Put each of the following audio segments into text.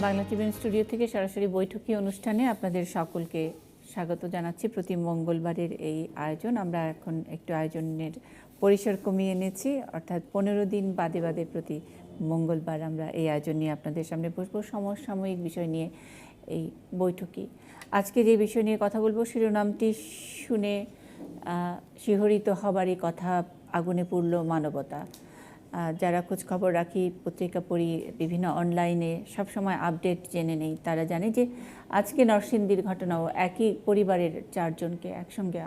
Bangla TVN studio থেকে সরাসরি বৈঠকি অনুষ্ঠানে আপনাদের সকলকে স্বাগত জানাচ্ছি। প্রতি মঙ্গলবারের এই আয়োজন আমরা এখন একটু আয়োজনের পরিসর কমিয়ে এনেছি, অর্থাৎ 15 দিন বাদে বাদে প্রতি মঙ্গলবার আমরা এই আয়োজন নিয়ে আপনাদের সামনে বসবো, সমসাময়িক বিষয় নিয়ে এই বৈঠকি। আজকে যে বিষয় নিয়ে কথা বলবো শিরোনামটি শুনে শিহরিত হবারই কথা, আগুনে পুড়ল মানবতা। যারা খোঁজখবর রাখি, পত্রিকা পড়ি, বিভিন্ন অনলাইনে সবসময় আপডেট জেনে নেই, তারা জানে যে আজকে নরসিংদীর ঘটনাও একই পরিবারের 4 জনকে একসঙ্গে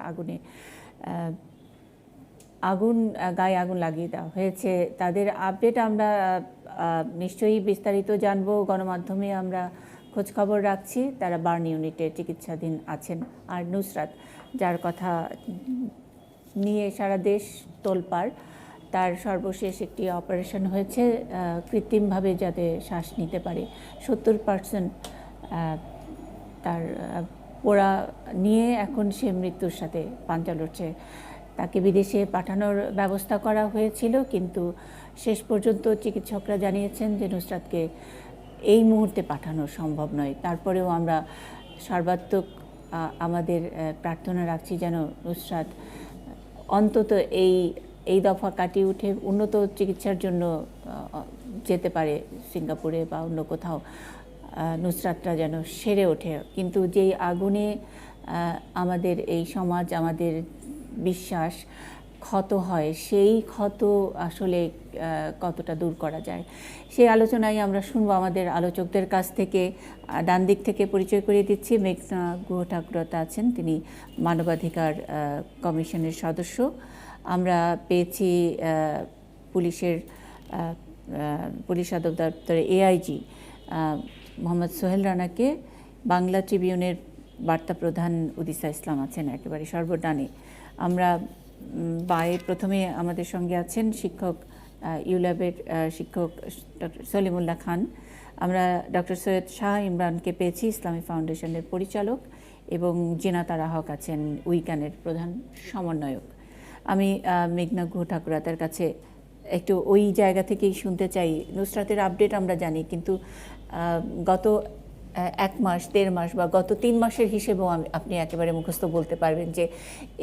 গায়ে আগুন লাগিয়ে দেওয়া হয়েছে। তাদের আপডেট আমরা নিশ্চয়ই বিস্তারিত জানবো, গণমাধ্যমে আমরা খোঁজখবর রাখছি। তারা বার্ন ইউনিটে চিকিৎসাধীন আছেন। আর নুসরাত, যার কথা নিয়ে সারা দেশ তোলপাড়, তার সর্বশেষ একটি অপারেশন হয়েছে কৃত্রিমভাবে যাতে শ্বাস নিতে পারে। 70% তার পোড়া নিয়ে এখন সে মৃত্যুর সাথে পাঞ্জা লড়ছে। তাকে বিদেশে পাঠানোর ব্যবস্থা করা হয়েছিল, কিন্তু শেষ পর্যন্ত চিকিৎসকরা জানিয়েছেন যে নুসরাতকে এই মুহূর্তে পাঠানো সম্ভব নয়। তারপরেও আমরা সর্বাত্মক আমাদের প্রার্থনা রাখছি যেন নুসরাত অন্তত এই দফা কাটিয়ে উঠে উন্নত চিকিৎসার জন্য যেতে পারে সিঙ্গাপুরে বা অন্য কোথাও, নুসরাতরা যেন সেরে ওঠে। কিন্তু যেই আগুনে আমাদের এই সমাজ, আমাদের বিশ্বাস ক্ষত হয়, সেই ক্ষত আসলে কতটা দূর করা যায়, সেই আলোচনায় আমরা শুনবো আমাদের আলোচকদের কাছ থেকে। ডান দিক থেকে পরিচয় করিয়ে দিচ্ছি, মেঘনা গুহঠাকুরতা আছেন, তিনি মানবাধিকার কমিশনের সদস্য। আমরা পেয়েছি পুলিশ সদর দপ্তরের এআইজি মোহাম্মদ সোহেল রানাকে। বাংলা ট্রিবিউনের বার্তা প্রধান উদিসা ইসলাম আছেন একেবারে সর্বডানে। আমরা প্রথমে আমাদের সঙ্গে আছেন শিক্ষক, ইউল্যাবের শিক্ষক ডক্টর সলিমুল্লাহ খান। আমরা ডক্টর সৈয়দ শাহ ইমরানকে পেয়েছি, ইসলামী ফাউন্ডেশনের পরিচালক, এবং জিনা তারা হক আছেন উইকানের প্রধান সমন্বয়ক। আমি মেঘনা গুহঠাকুরতার কাছে একটু ওই জায়গা থেকেই শুনতে চাই। নুসরাতের আপডেট আমরা জানি, কিন্তু গত 1 মাস 1.5 মাস বা গত 3 মাসের হিসেবেও আপনি একেবারে মুখস্থ বলতে পারবেন যে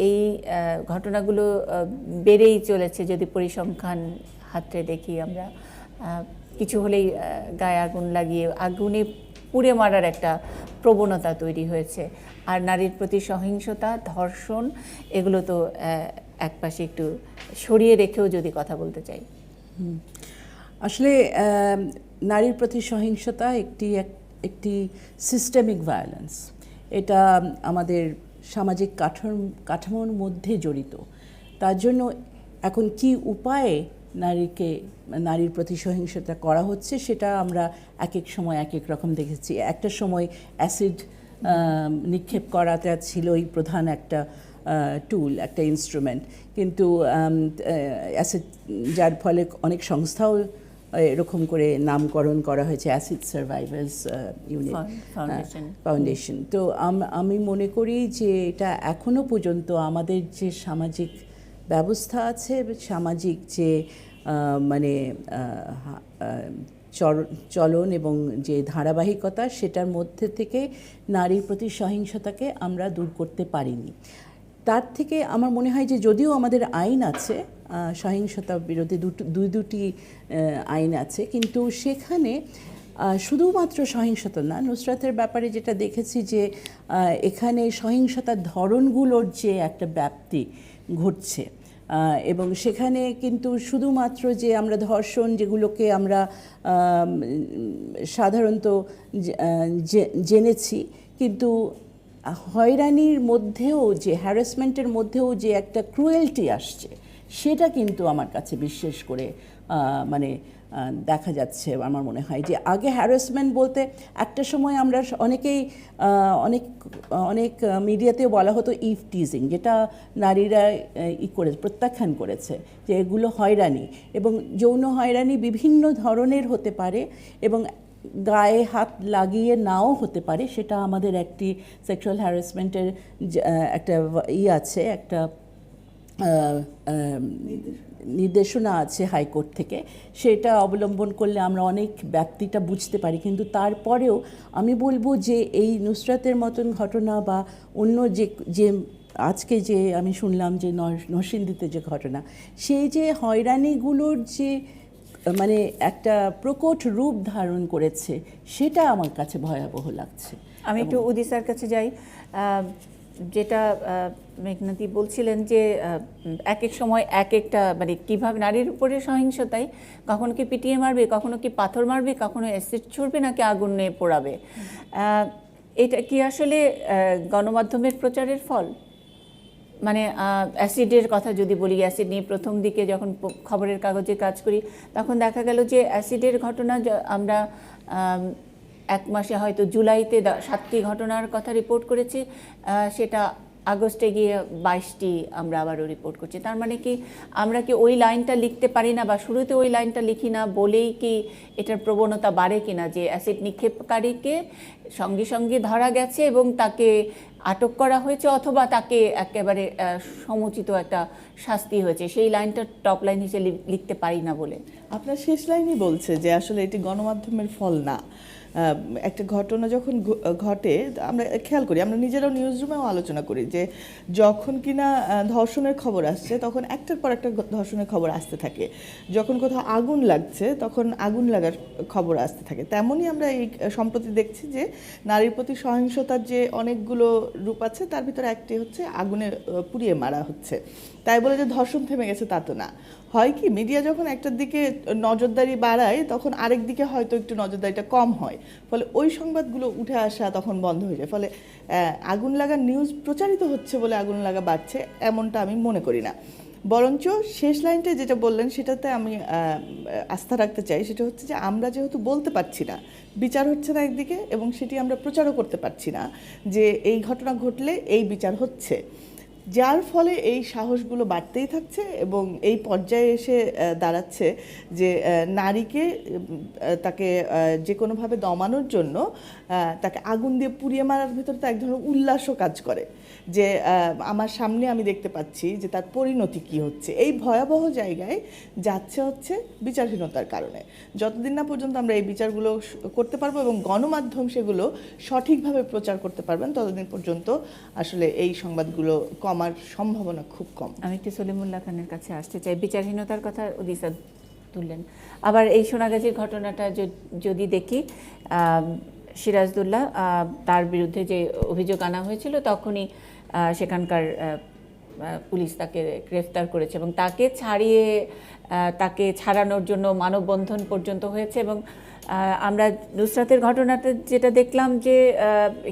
এই ঘটনাগুলো বেড়েই চলেছে। যদি পরিসংখ্যান হাতে দেখি আমরা, কিছু হলেই গায়ে আগুন লাগিয়ে আগুনে পুড়ে মারার একটা প্রবণতা তৈরি হয়েছে। আর নারীর প্রতি সহিংসতা, ধর্ষণ, এগুলো তো একপাশে একটু সরিয়ে রেখেও যদি কথা বলতে চাই। আসলে নারীর প্রতি সহিংসতা একটি সিস্টেমিক ভায়োলেন্স। এটা আমাদের সামাজিক কাঠামোর মধ্যে জড়িত। তার জন্য এখন কি উপায়ে নারীর প্রতি সহিংসতা করা হচ্ছে সেটা আমরা এক এক সময় এক এক রকম দেখেছি। একটা সময় অ্যাসিড নিক্ষেপ করাটা ছিল এই প্রধান একটা টুল, একটা ইনস্ট্রুমেন্ট, কিন্তু অ্যাসিড, যার ফলে অনেক সংস্থাও এরকম করে নামকরণ করা হয়েছে, অ্যাসিড সার্ভাইভার্স ইউনিট ফাউন্ডেশন। তো আমি মনে করি যে এটা এখনো পর্যন্ত আমাদের যে সামাজিক ব্যবস্থা আছে, সামাজিক যে মানে চলন এবং যে ধারাবাহিকতা, সেটার মধ্যে থেকে নারীর প্রতি সহিংসতাকে আমরা দূর করতে পারিনি। তার থেকে আমার মনে হয় যে যদিও আমাদের আইন আছে, সহিংসতা বিরোধী দুটি আইন আছে, কিন্তু সেখানে শুধুমাত্র সহিংসতা না, নুসরাতের ব্যাপারে যেটা দেখেছি যে এখানে সহিংসতার ধরনগুলোর যে একটা ব্যাপ্তি ঘটছে, এবং সেখানে কিন্তু শুধুমাত্র যে আমরা ধর্ষণ, যেগুলোকে আমরা সাধারণত জেনেছি, কিন্তু হয়রানির মধ্যেও যে হ্যারাসমেন্টের মধ্যেও যে একটা ক্রুয়েলটি আসছে, সেটা কিন্তু আমার কাছে বিশেষ করে মানে দেখা যাচ্ছে। আমার মনে হয় যে আগে হ্যারাসমেন্ট বলতে একটা সময় আমরা অনেক মিডিয়াতেও বলা হতো ইভ টিজিং, যেটা নারীরা প্রত্যাখ্যান করেছে যে এগুলো হয়রানি, এবং যৌন হয়রানি বিভিন্ন ধরনের হতে পারে এবং গায়ে হাত লাগিয়ে নাও হতে পারে। সেটা আমাদের একটি সেক্সুয়াল হ্যারাসমেন্টের একটা আছে, একটা নির্দেশনা আছে হাইকোর্ট থেকে, সেটা অবলম্বন করলে আমরা অনেক ব্যক্তিটা বুঝতে পারি। কিন্তু তারপরেও আমি বলবো যে এই নুসরাতের মতন ঘটনা বা অন্য যে যে আজকে যে আমি শুনলাম যে নরসিংদীতে যে ঘটনা, সেই যে হয়রানিগুলোর যে মানে একটা প্রকট রূপ ধারণ করেছে, সেটা আমার কাছে ভয়াবহ লাগছে। আমি একটু উদিসার কাছে যাই। যেটা মেঘনাদি বলছিলেন যে এক এক সময় এক একটা মানে কীভাবে নারীর উপরে সহিংসতায় কখনো কি পিটিয়ে মারবে, কখনো কি পাথর মারবে, কখনো অ্যাসিড ছুড়বে, নাকি আগুনে পোড়াবে। এটা কি আসলে গণমাধ্যমের প্রচারের ফল? মানে অ্যাসিডের কথা যদি বলি, অ্যাসিড নিয়ে প্রথম দিকে যখন খবরের কাগজে কাজ করি, তখন দেখা গেল যে অ্যাসিডের ঘটনা আমরা এক মাসে হয়তো জুলাইতে 7টি ঘটনার কথা রিপোর্ট করেছি, সেটা আগস্টে গিয়ে 22টি আমরা আবারও রিপোর্ট করছি। তার মানে কি আমরা কি ওই লাইনটা লিখতে পারি না, বা শুরুতে ওই লাইনটা লিখি না বলেই কি এটার প্রবণতা বাড়ে কিনা, যে অ্যাসিড নিক্ষেপকারীকে সঙ্গে সঙ্গে ধরা গেছে এবং তাকে আটক করা হয়েছে, অথবা তাকে একেবারে সমুচিত একটা শাস্তি হয়েছে, সেই লাইনটা টপ লাইন হিসেবে লিখতে পারি না বলে? আপনার শেষ লাইনই বলছে যে আসলে এটি গণমাধ্যমের ফল না। একটা ঘটনা যখন ঘটে, আমরা খেয়াল করি, আমরা নিজেরাও নিউজ রুমেও আলোচনা করি যে যখন কিনা ধর্ষণের খবর আসছে তখন একটার পর একটা ধর্ষণের খবর আসতে থাকে, যখন কোথাও আগুন লাগছে তখন আগুন লাগার খবর আসতে থাকে। তেমনই আমরা এই সম্প্রতি দেখছি যে নারীর প্রতি সহিংসতার যে অনেকগুলো রূপ আছে, তার ভিতরে একটি হচ্ছে আগুনে পুড়িয়ে মারা হচ্ছে। তাই বলে যে ধর্ষণ থেমে গেছে তা তো না। হয় কি, মিডিয়া যখন একটার দিকে নজরদারি বাড়ায় তখন আরেক দিকে হয়তো একটু নজরদারিটা কম হয়, ফলে ওই সংবাদগুলো উঠে আসা তখন বন্ধ হয়ে যায়। ফলে আগুন লাগা নিউজ প্রচারিত হচ্ছে বলে আগুন লাগা বাড়ছে এমনটা আমি মনে করি না। বরঞ্চ শেষ লাইনটা যেটা বললেন সেটাতে আমি আস্থা রাখতে চাই। সেটা হচ্ছে যে আমরা যেহেতু বলতে পারছি না, বিচার হচ্ছে না একদিকে, এবং সেটি আমরা প্রচারও করতে পারছি না যে এই ঘটনা ঘটলে এই বিচার হচ্ছে, যার ফলে এই সাহসগুলো বাড়তেই থাকছে এবং এই পর্যায়ে এসে দাঁড়াচ্ছে যে নারীকে তাকে যে কোনোভাবে দমানোর জন্য তাকে আগুন দিয়ে পুড়িয়ে মারার ভিতরে তো এক ধরনের উল্লাসও কাজ করে, যে আমার সামনে আমি দেখতে পাচ্ছি যে তার পরিণতি কি হচ্ছে। এই ভয়াবহ জায়গায় যাচ্ছে হচ্ছে বিচারহীনতার কারণে। যতদিন না পর্যন্ত আমরা এই বিচারগুলো করতে পারবো এবং গণমাধ্যম সেগুলো সঠিকভাবে প্রচার করতে পারবেন, ততদিন পর্যন্ত আসলে এই সংবাদগুলো কমার সম্ভাবনা খুব কম। আমি একটু সলিমুল্লাহ খানের কাছে আসতে চাই। বিচারহীনতার কথা উদিসা তুললেন, আবার এই সোনাগাজীর ঘটনাটা যদি দেখি, সিরাজদৌল্লাহ তার বিরুদ্ধে যে অভিযোগ আনা হয়েছিল তখনই সেখানকার পুলিশ তাকে গ্রেফতার করেছে এবং তাকে ছাড়ানোর জন্য মানববন্ধন পর্যন্ত হয়েছে। এবং আমরা নুসরাতের ঘটনাতে যেটা দেখলাম যে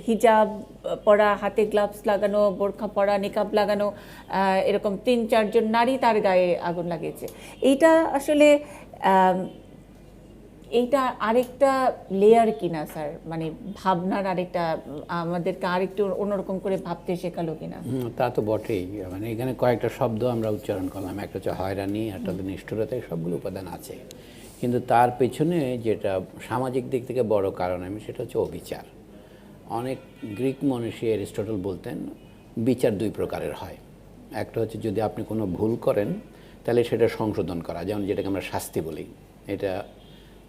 হিজাব পরা, হাতে গ্লাভস লাগানো, বোরখা পরা, নিকাব লাগানো, এরকম 3-4 জন নারী তার গায়ে আগুন লাগিয়েছে। এইটা আসলে এইটা আরেকটা লেয়ার কিনা স্যার, মানে ভাবনার আরেকটা, আমাদেরকে আরেকটু অন্যরকম করে ভাবতে শেখালো কিনা? তা তো বটেই। মানে এখানে কয়েকটা শব্দ আমরা উচ্চারণ করলাম, একটা হচ্ছে হয়রানি, একটা হচ্ছে নিষ্ঠুরতা, এই সবগুলো উপাদান আছে। কিন্তু তার পেছনে যেটা সামাজিক দিক থেকে বড় কারণ সেটা হচ্ছে অবিচার। অনেক গ্রিক মনীষী অ্যারিস্টটল বলতেন বিচার 2 প্রকারের হয়। একটা হচ্ছে যদি আপনি কোনো ভুল করেন তাহলে সেটা সংশোধন করা, যেমন যেটাকে আমরা শাস্তি বলি। এটা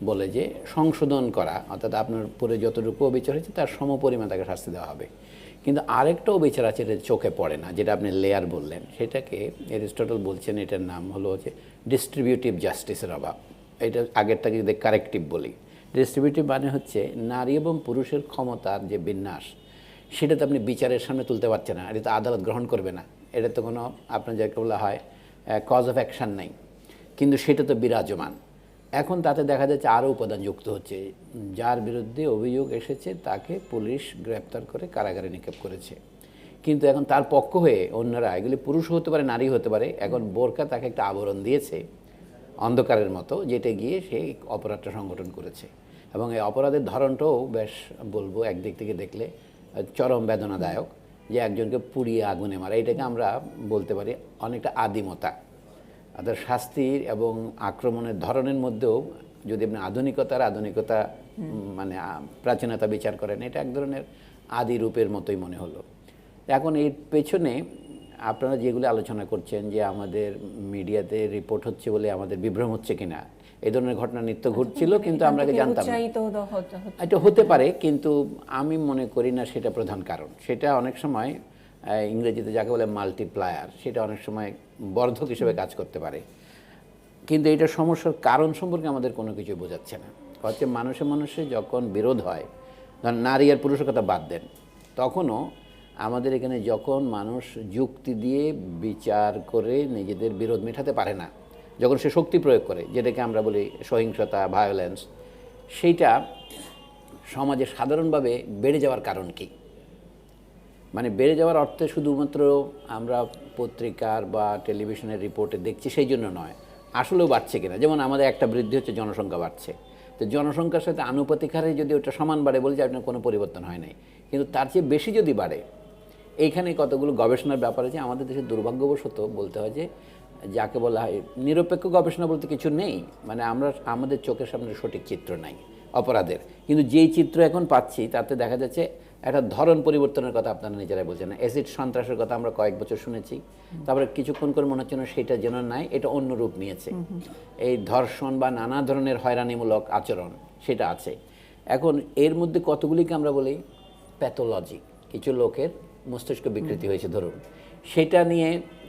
বলে যে সংশোধন করা, অর্থাৎ আপনার পরে যতটুকু অবিচার হয়েছে তার সমপরিমাণ তাকে শাস্তি দেওয়া হবে। কিন্তু আরেকটা অবিচার আছে, এটা চোখে পড়ে না, যেটা আপনি লেয়ার বললেন, সেটাকে অ্যারিস্টটল বলছেন এটার নাম হলো হচ্ছে ডিস্ট্রিবিউটিভ জাস্টিসের অভাব। এটা আগেরটাকে যদি কারেক্টিভ বলি, ডিস্ট্রিবিউটিভ মানে হচ্ছে নারী এবং পুরুষের ক্ষমতার যে বিন্যাস, সেটা তো আপনি বিচারের সামনে তুলতে পারছেন না, এটা তো আদালত গ্রহণ করবে না, এটা তো কোনো আপনার যাকে বলা হয় কজ অফ অ্যাকশান নেই, কিন্তু সেটা তো বিরাজমান। এখন তাতে দেখা যাচ্ছে আরও উপাদান যুক্ত হচ্ছে, যার বিরুদ্ধে অভিযোগ এসেছে তাকে পুলিশ গ্রেপ্তার করে কারাগারে নিক্ষেপ করেছে, কিন্তু এখন তার পক্ষ হয়ে অন্যরা, এগুলি পুরুষ হতে পারে, নারী হতে পারে, এখন বোরকা তাকে একটা আবরণ দিয়েছে অন্ধকারের মতো, যেটা গিয়ে সেই অপরাধটা সংগঠন করেছে। এবং এই অপরাধের ধরনটাও বেশ বলবো একদিক থেকে দেখলে চরম বেদনাদায়ক, যে একজনকে পুড়িয়ে আগুনে মারা, এটাকে আমরা বলতে পারি অনেকটা আদিমতা। অর্থাৎ শাস্তির এবং আক্রমণের ধরনের মধ্যেও যদি আপনি আধুনিকতা মানে প্রাচীনতা বিচার করেন, এটা এক ধরনের আদি রূপের মতোই মনে হলো। এখন এর পেছনে আপনারা যেগুলো আলোচনা করছেন যে আমাদের মিডিয়াতে রিপোর্ট হচ্ছে বলে আমাদের বিভ্রম হচ্ছে কিনা, এই ধরনের ঘটনা নিত্য ঘটছিল, কিন্তু আমরা আগে জানতাম না। এটা হতে পারে, কিন্তু আমি মনে করি না সেটা প্রধান কারণ। সেটা অনেক সময় ইংরেজিতে যাকে বলে মাল্টিপ্লায়ার, সেটা অনেক সময় বর্ধক হিসেবে কাজ করতে পারে। কিন্তু এটা সমস্যার কারণ সম্পর্কে আমাদের কোনো কিছু বোঝাচ্ছে না। হচ্ছে মানুষে মানুষে যখন বিরোধ হয়, ধরেন নারী আর পুরুষের কথা বাদ দেন, তখনও আমাদের এখানে যখন মানুষ যুক্তি দিয়ে বিচার করে নিজেদের বিরোধ মেটাতে পারে না, যখন সে শক্তি প্রয়োগ করে, যেটাকে আমরা বলি সহিংসতা, ভায়োলেন্স, সেইটা সমাজে সাধারণভাবে বেড়ে যাওয়ার কারণ কি? মানে বেড়ে যাওয়ার অর্থে শুধুমাত্র আমরা পত্রিকার বা টেলিভিশনের রিপোর্টে দেখছি সেই জন্য নয়, আসলেও বাড়ছে কিনা। যেমন আমাদের একটা বৃদ্ধি হচ্ছে, জনসংখ্যা বাড়ছে, তো জনসংখ্যার সাথে আনুপাতিক হারে যদি ওটা সমান বাড়ে বলে যে আপনার কোনো পরিবর্তন হয় নাই, কিন্তু তার চেয়ে বেশি যদি বাড়ে, এইখানে কতগুলো গবেষণার ব্যাপার আছে। আমাদের দেশে দুর্ভাগ্যবশত বলতে হয় যে যাকে বলা হয় নিরপেক্ষ গবেষণা বলতে কিছু নেই, মানে আমরা আমাদের চোখের সামনে সঠিক চিত্র নাই অপরাধের, কিন্তু যেই চিত্র এখন পাচ্ছি তাতে দেখা যাচ্ছে একটা ধরন পরিবর্তনের কথা আপনারা নিজেরাই বলছেন। অ্যাসিড সন্ত্রাসের কথা আমরা কয়েক বছর শুনেছি, তারপরে কিছুক্ষণ করে মনে হচ্ছে না সেটা যেন নাই, এটা অন্য রূপ নিয়েছে। এই ধর্ষণ বা নানা ধরনের হয়রানিমূলক আচরণ সেটা আছে। এখন এর মধ্যে কতগুলিকে আমরা বলি প্যাথোলজি, কিছু লোকের মস্তিষ্ক বিকৃতি হয়েছে ধরুন, সেটা নিয়ে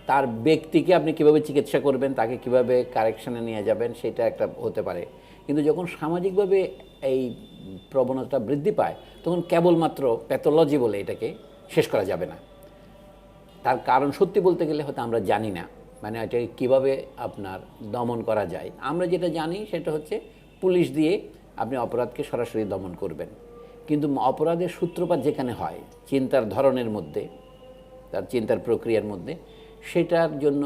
তার ব্যক্তিকে আপনি কিভাবে চিকিৎসা করবেন, তাকে কিভাবে কারেকশনে নিয়ে যাবেন, সেটা একটা হতে পারে। কিন্তু যখন সামাজিকভাবে এই প্রবণতা বৃদ্ধি পায়, তখন কেবলমাত্র প্যাথোলজি বলে এটাকে শেষ করা যাবে না। তার কারণ সত্যি বলতে গেলে হয়তো আমরা জানি না, মানে এটাকে কীভাবে আপনার দমন করা যায়। আমরা যেটা জানি সেটা হচ্ছে পুলিশ দিয়ে আপনি অপরাধকে সরাসরি দমন করবেন, কিন্তু অপরাধের সূত্রপাত যেখানে হয় চিন্তার ধরনের মধ্যে, তার চিন্তার প্রক্রিয়ার মধ্যে, সেটার জন্য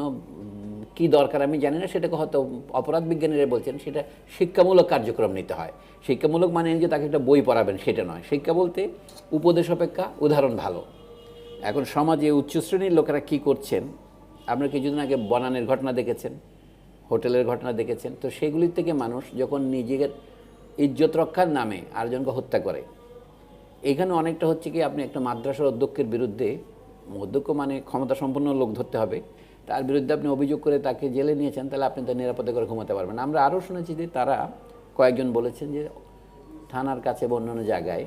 কি দরকার আমি জানি না, সেটাকে হয়তো অপরাধ বিজ্ঞানীরা বলছেন সেটা শিক্ষামূলক কার্যক্রম নিতে হয়। শিক্ষামূলক মানে যে তাকে একটা বই পড়াবেন সেটা নয়, শিক্ষা বলতে উপদেশ অপেক্ষা উদাহরণ ভালো। এখন সমাজে উচ্চ শ্রেণীর লোকেরা কি করছেন, আপনারা কিছুদিন আগে বনানের ঘটনা দেখেছেন, হোটেলের ঘটনা দেখেছেন, তো সেগুলির থেকে মানুষ যখন নিজের ইজ্জত রক্ষার নামে আরেকজনকে হত্যা করে, এখানে অনেকটা হচ্ছে কি আপনি একটা মাদ্রাসার অধ্যক্ষের বিরুদ্ধে, অধ্যক্ষ মানে ক্ষমতা সম্পন্ন লোক ধরতে হবে, তার বিরুদ্ধে আপনি অভিযোগ করে তাকে জেলে নিয়েছেন, তাহলে আপনি তো নিরাপদে করে ঘুমাতে পারবেন। আমরা আরও শুনেছি যে তারা কয়েকজন বলেছেন যে থানার কাছে বা অন্যান্য জায়গায়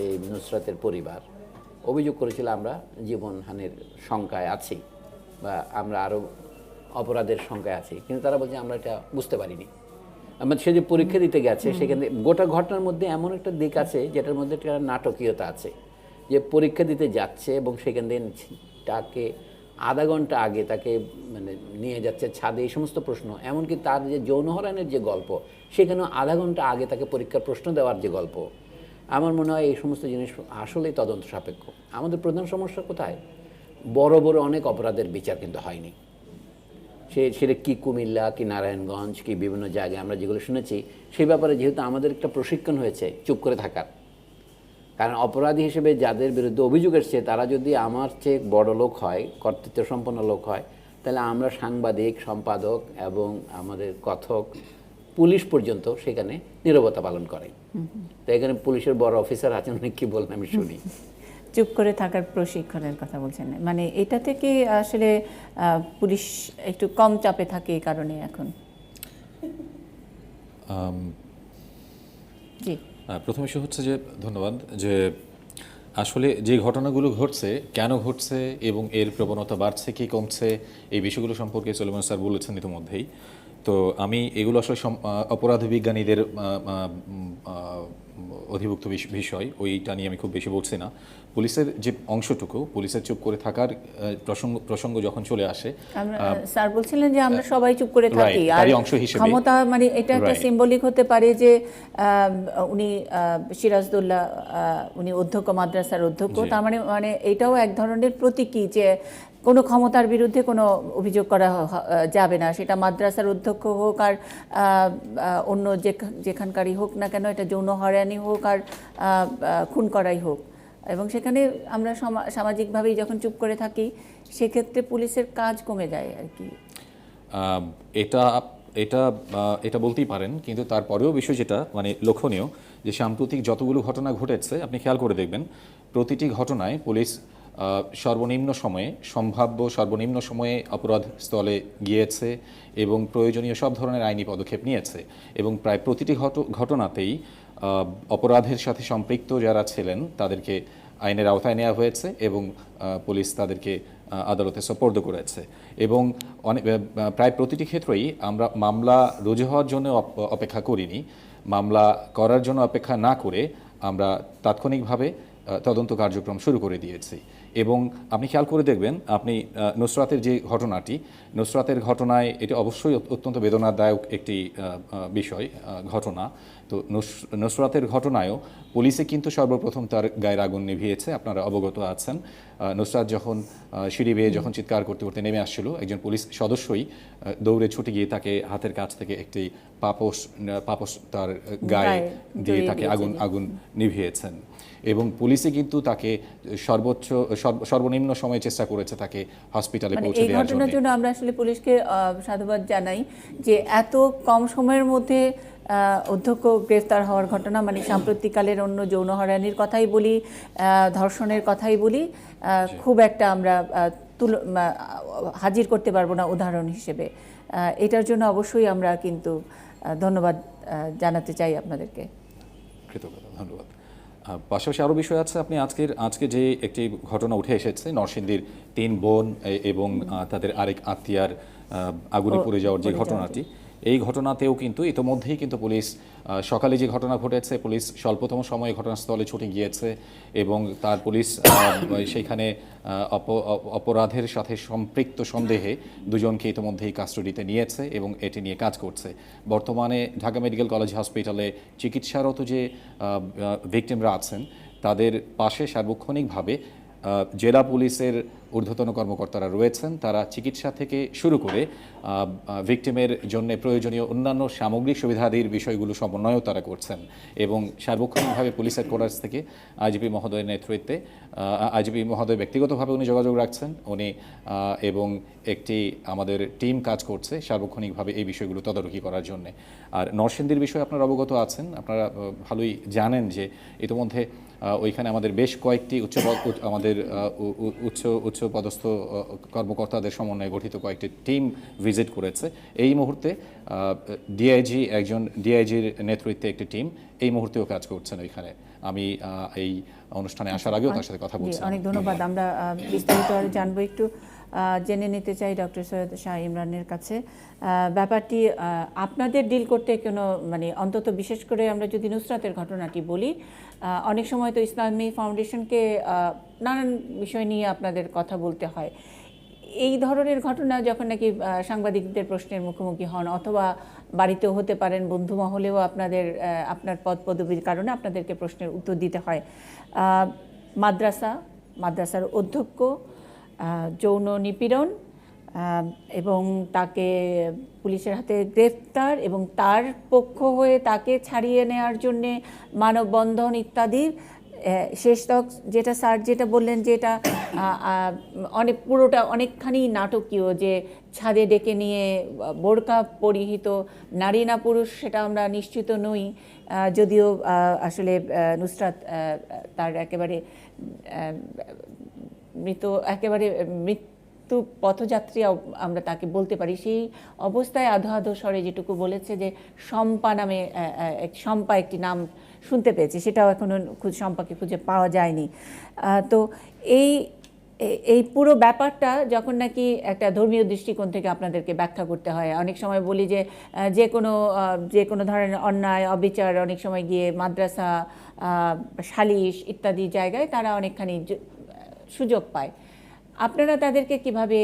এই নুসরাতের পরিবার অভিযোগ করেছিল আমরা জীবনহানির শঙ্কায় আছি বা আমরা আরও অপরাধের শঙ্কায় আছি, কিন্তু তারা বলছে আমরা এটা বুঝতে পারিনি। আমাদের সে যে পরীক্ষা দিতে গেছে সেখানে গোটা ঘটনার মধ্যে এমন একটা দিক আছে যেটার মধ্যে একটা নাটকীয়তা আছে, যে পরীক্ষা দিতে যাচ্ছে এবং সেখান থেকে তাকে আধা ঘন্টা আগে তাকে মানে নিয়ে যাচ্ছে ছাদে, এই সমস্ত প্রশ্ন, এমনকি তার যে যৌন হয়রানির যে গল্প, সেখানেও আধা ঘন্টা আগে তাকে পরীক্ষার প্রশ্ন দেওয়ার যে গল্প, আমার মনে হয় এই সমস্ত জিনিস আসলেই তদন্ত সাপেক্ষ। আমাদের প্রধান সমস্যা কোথায়? বড় বড় অনেক অপরাধের বিচার কিন্তু হয়নি। সেটা কি কুমিল্লা, কি নারায়ণগঞ্জ, কি বিভিন্ন জায়গায় আমরা যেগুলো শুনেছি, সেই ব্যাপারে যেহেতু আমাদের একটা প্রশিক্ষণ হয়েছে চুপ করে থাকার, কারণ অপরাধী হিসেবে যাদের বিরুদ্ধে অভিযোগ এসছে তারা যদি আমার চেয়ে বড় লোক হয়, কর্তৃত্ব সম্পন্ন লোক হয়, তাহলে আমরা সাংবাদিক, সম্পাদক এবং আমাদের কথক, পুলিশ পর্যন্ত সেখানে নীরবতা পালন করে। তো এখানে পুলিশের বড় অফিসার আছেন, অনেক কি বলেন আমি শুনি। চুপ করে থাকার প্রশিক্ষণের কথা বলছেন, মানে এটা থেকে আসলে পুলিশ একটু কম চাপে থাকে এই কারণে এখন। জি, প্রথম বিষয় হচ্ছে যে ধন্যবাদ, যে আসলে যে ঘটনাগুলো ঘটছে কেন ঘটছে এবং এর প্রবণতা বাড়ছে কি কমছে, এই বিষয়গুলো সম্পর্কে সুলেমান স্যার বলেছেন ইতিমধ্যেই। তো আমি এগুলো আসলে অপরাধ বিজ্ঞানীদের অধিভুক্ত বিষয়, ওইটা নিয়ে আমি খুব বেশি বলছি না। পুলিশের যে অংশটুকু, পুলিশের চুপ করে থাকার প্রসঙ্গ যখন চলে আসে, স্যার বলছিলেন যে আমরা সবাই চুপ করে থাকি, আর ক্ষমতা মানে এটা একটা সিম্বলিক হতে পারে যে উনি সিরাজদৌল্লাহ, উনি অধ্যক্ষ, মাদ্রাসার অধ্যক্ষ, তার মানে এটাও এক ধরনের প্রতীকী যে কোনো ক্ষমতার বিরুদ্ধে কোনো অভিযোগ করা যাবে না, সেটা মাদ্রাসার অধ্যক্ষ হোক আর অন্য যেখানকারই হোক না কেন, এটা যৌন হয়রানি হোক আর খুন করাই হোক। এবং সেখানে আমরা সামাজিকভাবেই যখন চুপ করে থাকি সেক্ষেত্রে পুলিশের কাজ কমে যায় আর কি। এটা বলতেই পারেন, কিন্তু তারপরেও বিষয় যেটা মানে লক্ষণীয়, যে সাম্প্রতিক যতগুলো ঘটনা ঘটেছে আপনি খেয়াল করে দেখবেন প্রতিটি ঘটনায় পুলিশ সর্বনিম্ন সময়ে সম্ভাব্য সর্বনিম্ন সময়ে অপরাধ স্থলে গিয়েছে এবং প্রয়োজনীয় সব ধরনের আইনি পদক্ষেপ নিয়েছে এবং প্রায় প্রতিটি ঘটনাতেই অপরাধের সাথে সম্পৃক্ত যারা ছিলেন তাদেরকে আইনের আওতায় নেওয়া হয়েছে এবং পুলিশ তাদেরকে আদালতে সোপর্দ করেছে এবং প্রায় প্রতিটি ক্ষেত্রেই আমরা মামলা রুজু হওয়ার জন্য অপেক্ষা করিনি। মামলা করার জন্য অপেক্ষা না করে আমরা তাৎক্ষণিকভাবে তদন্ত কার্যক্রম শুরু করে দিয়েছি এবং আপনি খেয়াল করে দেখবেন, আপনি নুসরাতের যে ঘটনাটি, নুসরাতের ঘটনায় এটি অবশ্যই অত্যন্ত বেদনাদায়ক একটি বিষয় ঘটনা। তো নুসরাতের ঘটনায়ও পুলিশে কিন্তু সর্বপ্রথম তার গায়ের আগুন নিভিয়েছে। আপনারা অবগত আছেন, নুসরাত যখন সিঁড়ি বেয়ে যখন চিৎকার করতে করতে নেমে আসছিল, একজন পুলিশ সদস্যই দৌড়ে ছুটে গিয়ে তাকে হাতের কাছ থেকে একটি পাপোশ তার গায়ে দিয়ে তাকে আগুন নিভিয়েছেন এবং পুলিশে কিন্তু তাকে সর্বনিম্ন সময়ে চেষ্টা করেছে তাকে হসপিটালে পৌঁছে দেওয়ার জন্য। এই ঘটনার জন্য আমরা আসলে পুলিশকে সাধুবাদ জানাই যে এত কম সময়ের মধ্যে অধ্যক্ষ গ্রেফতার হওয়ার ঘটনা, মানে সাম্প্রতিককালের অন্য যৌন হয়রানির কথাই বলি, ধর্ষণের কথাই বলি, খুব একটা আমরা হাজির করতে পারবো না উদাহরণ হিসেবে। এটার জন্য অবশ্যই আমরা কিন্তু ধন্যবাদ জানাতে চাই আপনাদেরকে। কৃতজ্ঞতা, ধন্যবাদ। পাশাপাশি আরও বিষয় আছে। আপনি আজকে যে একটি ঘটনা উঠে এসেছে, নরসিংদীর 3 বোন এবং তাদের আরেক আত্মীয়ার আগুনে পুড়ে যাওয়ার যে ঘটনাটি, এই ঘটনাতেও কিন্তু ইতোমধ্যেই কিন্তু পুলিশ সকালে যে ঘটনা ঘটেছে, পুলিশ স্বল্পতম সময়ে ঘটনাস্থলে ছুটে গিয়েছে এবং তার পুলিশ সেইখানে অপরাধের সাথে সম্পৃক্ত সন্দেহে দুজনকে ইতোমধ্যেই কাস্টডিতে নিয়েছে এবং এটি নিয়ে কাজ করছে। বর্তমানে ঢাকা মেডিকেল কলেজ হসপিটালে চিকিৎসারত যে ভিকটিমরা আছেন তাদের পাশে সার্বক্ষণিকভাবে জেলা পুলিশের ঊর্ধ্বতন কর্মকর্তারা রয়েছেন। তারা চিকিৎসা থেকে শুরু করে ভিকটিমের জন্য প্রয়োজনীয় অন্যান্য সামগ্রিক সুবিধাদির বিষয়গুলো সমন্বয়ও তারা করছেন এবং সার্বক্ষণিকভাবে পুলিশের কোয়ার্টার্স থেকে আইজিপি মহোদয়ের নেতৃত্বে আইজিপি মহোদয় ব্যক্তিগতভাবে উনি যোগাযোগ রাখছেন এবং একটি আমাদের টিম কাজ করছে সার্বক্ষণিকভাবে এই বিষয়গুলো তদারকি করার জন্য। আর নরসিংদীর বিষয়ে আপনারা অবগত আছেন, আপনারা ভালোই জানেন যে ইতিমধ্যে ওইখানে আমাদের বেশ কয়েকটি আমাদের উচ্চ পদস্থ কর্মকর্তাদের সমন্বয়ে গঠিত কয়েকটি টিম ভিজিট করেছে। এই মুহূর্তে ডিআইজির নেতৃত্বে একটি টিম এই মুহূর্তেও কাজ করছেন ওইখানে। আমি এই অনুষ্ঠানে আসার আগেও তার সাথে কথা বলছি। অনেক ধন্যবাদ। আমরা বিস্তারিত আরো জানবো, একটু জেনে নিতে চাই ডক্টর সৈয়দ শাহ ইমরানের কাছে ব্যাপারটি আপনাদের ডিল করতে কোনো মানে অন্তত বিশেষ করে আমরা যদি নুসরাতের ঘটনাটি বলি, অনেক সময় তো ইসলামী ফাউন্ডেশনকে নানান বিষয় নিয়ে আপনাদের কথা বলতে হয়। এই ধরনের ঘটনা যখন নাকি সাংবাদিকদের প্রশ্নের মুখোমুখি হন অথবা বাড়িতেও হতে পারেন, বন্ধু মহলেও আপনার পদ পদবীর কারণে আপনাদেরকে প্রশ্নের উত্তর দিতে হয়, মাদ্রাসার অধ্যক্ষ যৌন নিপীড়ন এবং তাকে পুলিশের হাতে গ্রেফতার এবং তার পক্ষ হয়ে তাকে ছাড়িয়ে নেওয়ার জন্যে মানববন্ধন ইত্যাদি, শেষ তক যেটা স্যার যেটা বললেন যে এটা পুরোটা অনেকখানি নাটকীয়, যে ছাদে ডেকে নিয়ে বোরকা পরিহিত নারী না পুরুষ সেটা আমরা নিশ্চিত নই, যদিও আসলে নুসরাত তার একেবারে মৃত্যু পথযাত্রী আমরা তাকে বলতে পারি। সেই অবস্থায় আধো আধো স্বরে যেটুকু বলেছে যে শম্পা একটি নাম শুনতে পেয়েছি, সেটাও এখনো শম্পাকে খুঁজে পাওয়া যায়নি। তো এই পুরো ব্যাপারটা যখন নাকি একটা ধর্মীয় দৃষ্টিকোণ থেকে আপনাদেরকে ব্যাখ্যা করতে হয়, অনেক সময় বলি যে কোনো ধরনের অন্যায় অবিচার অনেক সময় গিয়ে মাদ্রাসা, সালিশ ইত্যাদি জায়গায় তারা অনেকখানি সুযোগ পায়। আপনারা তাদেরকে কিভাবে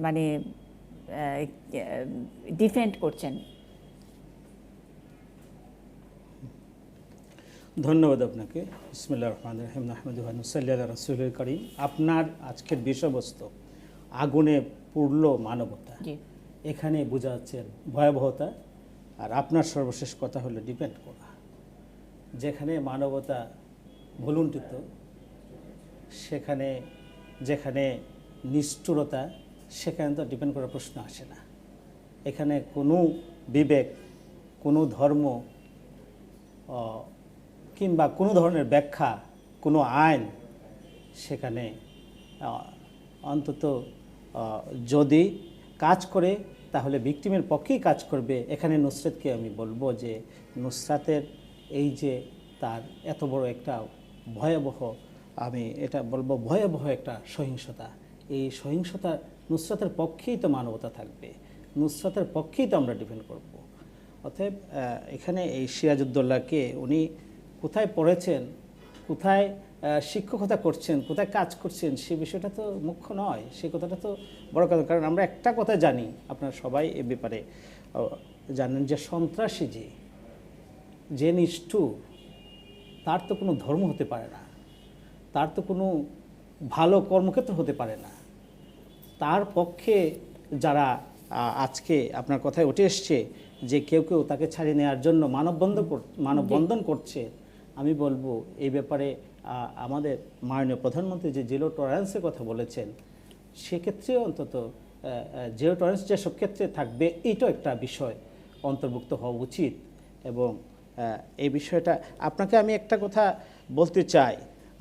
মানে ডিফেন্ড করছেন? ধন্যবাদ আপনাকে। বিসমিল্লাহির রহমানির রহিম, নাহমাদুহু ওয়া নুসাল্লি আলা রাসূলিল কারীম। আপনার আজকের বিষয়বস্তু আগুনে পুড়ল মানবতা, এখানে বোঝা যাচ্ছে ভয়াবহতা। আর আপনার সর্বশেষ কথা হলো ডিপেন্ড করা। যেখানে মানবতা ভুলুণ্ঠিত, যেখানে নিষ্ঠুরতা, সেখানে তো ডিপেন্ড করার প্রশ্ন আসে না। এখানে কোনো বিবেক, কোনো ধর্ম কিংবা কোনো ধরনের ব্যাখ্যা, কোনো আইন সেখানে অন্তত যদি কাজ করে তাহলে ভিকটিমের পক্ষেই কাজ করবে। এখানে নুসরাতকে আমি বলবো যে নুসরাতের এই যে তার এত বড় একটা ভয়াবহ, আমি এটা বলবো ভয়াবহ একটা সহিংসতা, এই সহিংসতা নুসরাতের পক্ষেই তো মানবতা থাকবে, নুসরাতের পক্ষেই তো আমরা ডিফেন্ড করব। অতএব এখানে এই সিরাজউদ্দৌলাকে উনি কোথায় পড়েছেন, কোথায় শিক্ষকতা করছেন, কোথায় কাজ করছেন, সে বিষয়টা তো মুখ্য নয়, সে কথাটা তো বড় কথা। কারণ আমরা একটা কথা জানি, আপনারা সবাই এ ব্যাপারে জানেন যে সন্ত্রাসী যে নিষ্ঠুর, তার তো কোনো ধর্ম হতে পারে না, তার তো কোনো ভালো কর্মক্ষেত্র হতে পারে না। তার পক্ষে যারা আজকে আপনার কথায় উঠে এসছে যে কেউ কেউ তাকে ছাড়িয়ে নেওয়ার জন্য মানববন্ধন করছে, আমি বলবো এই ব্যাপারে আমাদের মাননীয় প্রধানমন্ত্রী যে জিরো টলারেন্সের কথা বলেছেন, সেক্ষেত্রে অন্তত জিরো টলারেন্স যেসব ক্ষেত্রে থাকবে এইটাও একটা বিষয় অন্তর্ভুক্ত হওয়া উচিত। এবং এই বিষয়টা আপনাকে আমি একটা কথা বলতে চাই,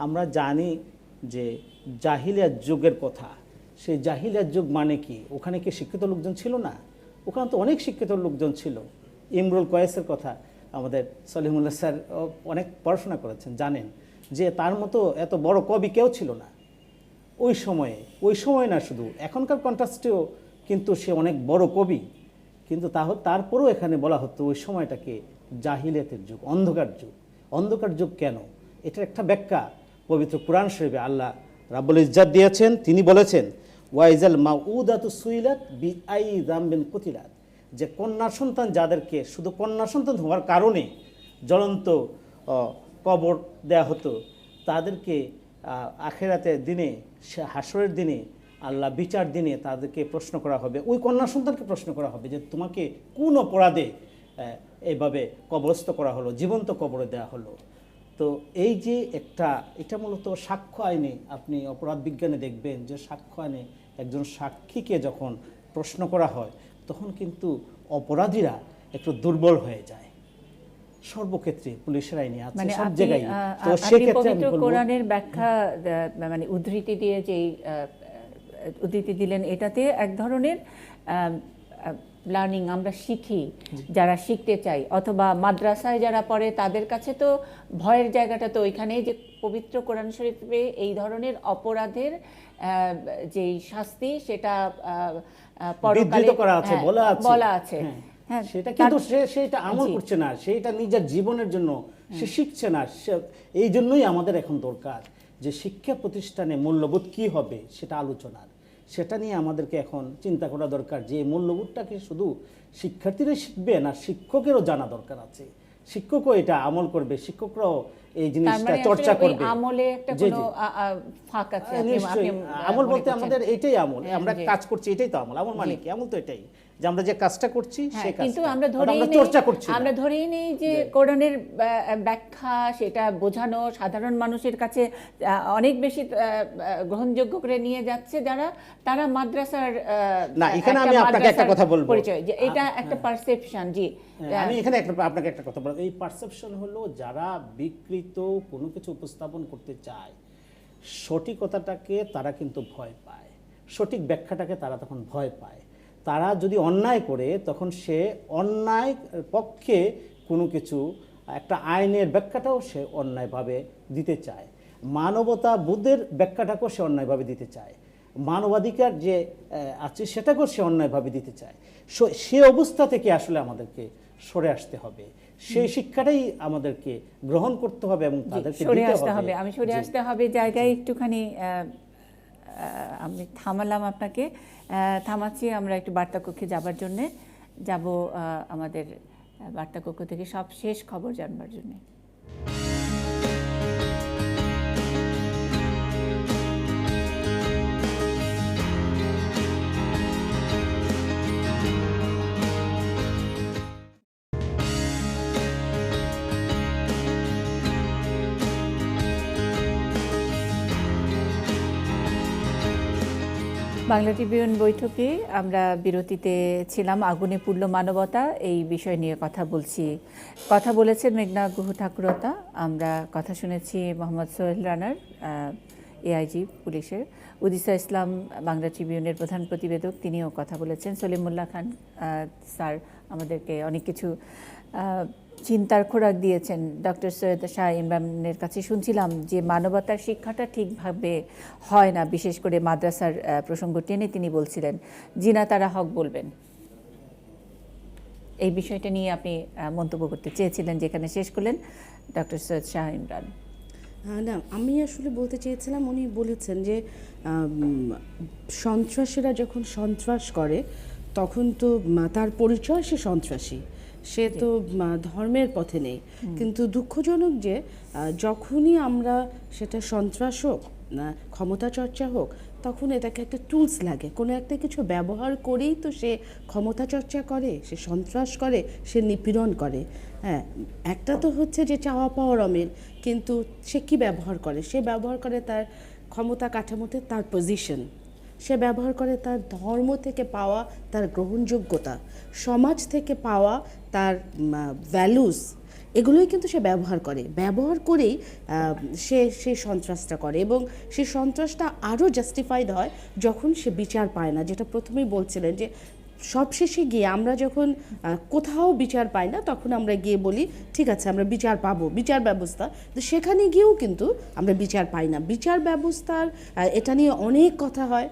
আমরা জানি যে জাহিলিয়াত যুগের কথা, সেই জাহিলিয়াত যুগ মানে কি, ওখানে কি শিক্ষিত লোকজন ছিল না? ওখানে তো অনেক শিক্ষিত লোকজন ছিল। ইমরুল কয়েসের কথা আমাদের সলিমুল্লাহ স্যার অনেক পড়াশোনা করেছেন, জানেন যে তার মতো এত বড় কবি কেউ ছিল না ওই সময়ে না, শুধু এখনকার কন্ট্রাস্টেও কিন্তু সে অনেক বড় কবি, কিন্তু তারপরেও এখানে বলা হতো ওই সময়টাকে জাহিলিয়াতের যুগ, অন্ধকার যুগ কেন? এটার একটা ব্যাখ্যা পবিত্র কুরআন শরীফে আল্লাহ রাব্বুল ইজ্জাত দিয়েছেন। তিনি বলেছেন ওয়াইজাল মাউদাতু সুইলাত বিআই যামবিন কুতিলাত, যে কন্যা সন্তান যাদেরকে শুধু কন্যা সন্তান হওয়ার কারণে জ্বলন্ত কবর দেয়া হতো, তাদেরকে আখিরাতের দিনে, হাসরের দিনে, আল্লাহ বিচার দিনে তাদেরকে প্রশ্ন করা হবে, ওই কন্যা সন্তানকে প্রশ্ন করা হবে যে তোমাকে কোন অপরাধে এইভাবে কবরস্থ করা হলো, জীবন্ত কবরে দেওয়া হলো। তো এই যে এটা মূলত সাক্ষ্য আইনে, আপনি অপরাধ বিজ্ঞানে দেখবেন যে সাক্ষ্য আইনে একজন সাক্ষীকে যখন প্রশ্ন করা হয় তখন কিন্তু অপরাধীরা একটু দুর্বল হয়ে যায়, সর্বক্ষেত্রে পুলিশের আইনে আছে, মানে সব জায়গায়। তো আপনি সেক্ষেত্রে আমি পবিত্র বলবো কোরআনের ব্যাখ্যা মানে উদ্ধৃতি দিয়ে যেই উদ্ধৃতি দিলেন, এটাতে এক ধরনের লার্নিং আমরা শিখি, যারা শিখতে চাই অথবা মাদ্রাসায় যারা পড়ে তাদের কাছে তো ভয়ের জায়গাটা তো ওইখানেই, যে পবিত্র কোরআন শরীফে এই ধরনের অপরাধের যেই শাস্তি সেটা পরকালে বলা আছে। হ্যাঁ, সেটা কিন্তু সেটা আমল করছে না, সেটা নিজের জীবনের জন্য সে শিখছে না। এই জন্যই আমাদের এখন দরকার যে শিক্ষা প্রতিষ্ঠানে মূল্যবোধ কি হবে সেটা আলোচনার, সেটা নিয়ে আমাদেরকে এখন চিন্তা করা দরকার যে মূল্যবোধটাকে শুধু শিক্ষার্থীরা শিখবে না, শিক্ষকেরও জানা দরকার আছে, শিক্ষকও এটা আমল করবে, শিক্ষকরাও এই জিনিসটা চর্চা করবে। আমলে একটা কোনো ফাঁক আছে? আমল বলতে আমাদের এটাই আমল, আমরা কাজ করছি এটাই তো আমল। আমল মানে কি? আমল তো এটাই যে আমরা যে কাজটা করছি সেই কাজটা, কিন্তু আমরা চর্চা করছি। আমরা ধরেই নেই যে কোরআনের ব্যাখ্যা সেটা বোঝানো সাধারণ মানুষের কাছে অনেক বেশি গ্রহণযোগ্য করে নিয়ে যাচ্ছে তারা মাদ্রাসার না। এখানে আমি আপনাকে একটা কথা বলবো, পরিচয় যে এটা একটা পারসেপশন। জি, আমি এখানে আপনাকে একটা কথা বলবো। এই পারসেপশন হলো যারা বিকৃত কোনো কিছু উপস্থাপন করতে চায়, সঠিকতাটাকে তারা কিন্তু ভয় পায়, সঠিক ব্যাখ্যাটাকে তারা তখন ভয় পায়। তারা যদি অন্যায় করে তখন সে অন্যায় পক্ষে কোনো কিছু একটা আইনের ব্যাখ্যাটাও সে অন্যায়ভাবে দিতে চায়, মানবতা বোধের ব্যাখ্যাটাকেও সে অন্যায়ভাবে দিতে চায়, মানবাধিকার যে আছে সেটাকেও সে অন্যায়ভাবে দিতে চায়। সে অবস্থা থেকে আসলে আমাদেরকে সরে আসতে হবে, সেই শিক্ষাটাই আমাদেরকে গ্রহণ করতে হবে এবং তাদেরকে দিতে হবে। আমি সরে আসতে হবে জায়গায় একটুখানি আমি থামালাম আপনাকে, থামাচ্ছি। আমরা একটু বার্তাকক্ষে যাবার জন্যে যাব, আমাদের বার্তাকক্ষ থেকে সব শেষ খবর জানবার জন্যে। বাংলা ট্রিবিউন বৈঠকে আমরা বিরতিতে ছিলাম। আগুনে পুড়ল মানবতা, এই বিষয় নিয়ে কথা বলেছেন মেঘনা গুহ ঠাকুরতা। আমরা কথা শুনেছি মোহাম্মদ সোহেল রানার, এআইজি পুলিশের, উদিসা ইসলাম বাংলা ট্রিবিউনের প্রধান প্রতিবেদক, তিনিও কথা বলেছেন। সলিমুল্লাহ খান স্যার আমাদেরকে অনেক কিছু চিন্তার খোরাক দিয়েছেন। ডক্টর সৈয়দ শাহ ইমরানের কাছে শুনছিলাম যে মানবতার শিক্ষাটা ঠিকভাবে হয় না, বিশেষ করে মাদ্রাসার প্রসঙ্গ টেনে তিনি বলছিলেন। জিনা তারা হক বলবেন এই বিষয়টা নিয়ে আপনি মন্তব্য করতে চেয়েছিলেন, যেখানে শেষ করলেন ডক্টর সৈয়দ শাহ ইমরান। না, আমি আসলে বলতে চেয়েছিলাম, উনি বলেছেন যে সন্ত্রাসীরা যখন সন্ত্রাস করে তখন তো তার পরিচয় সে সন্ত্রাসী, সে তো ধর্মের পথে নেই। কিন্তু দুঃখজনক যে যখনই আমরা সেটা সন্ত্রাস হোক না ক্ষমতা চর্চা হোক, তখন এটাকে একটা টুলস লাগে, কোনো একটা কিছু ব্যবহার করেই তো সে ক্ষমতা চর্চা করে, সে সন্ত্রাস করে, সে নিপীড়ন করে। হ্যাঁ, একটা তো হচ্ছে যে চাওয়া পাওয়ার অমিল, কিন্তু সে কি ব্যবহার করে? সে ব্যবহার করে তার ক্ষমতা কাঠামোতে তার পজিশন, সে ব্যবহার করে তার ধর্ম থেকে পাওয়া তার গ্রহণযোগ্যতা, সমাজ থেকে পাওয়া তার ভ্যালুস, এগুলোই কিন্তু সে ব্যবহার করেই সে সন্ত্রাসটা করে। এবং সেই সন্ত্রাসটা আরও জাস্টিফাইড হয় যখন সে বিচার পায় না, যেটা প্রথমেই বলছিলেন যে সবশেষে গিয়ে আমরা যখন কোথাও বিচার পাই না, তখন আমরা গিয়ে বলি ঠিক আছে আমরা বিচার পাবো, বিচার ব্যবস্থা, তো সেখানে গিয়েও কিন্তু আমরা বিচার পাই না। বিচার ব্যবস্থার এটা নিয়ে অনেক কথা হয়,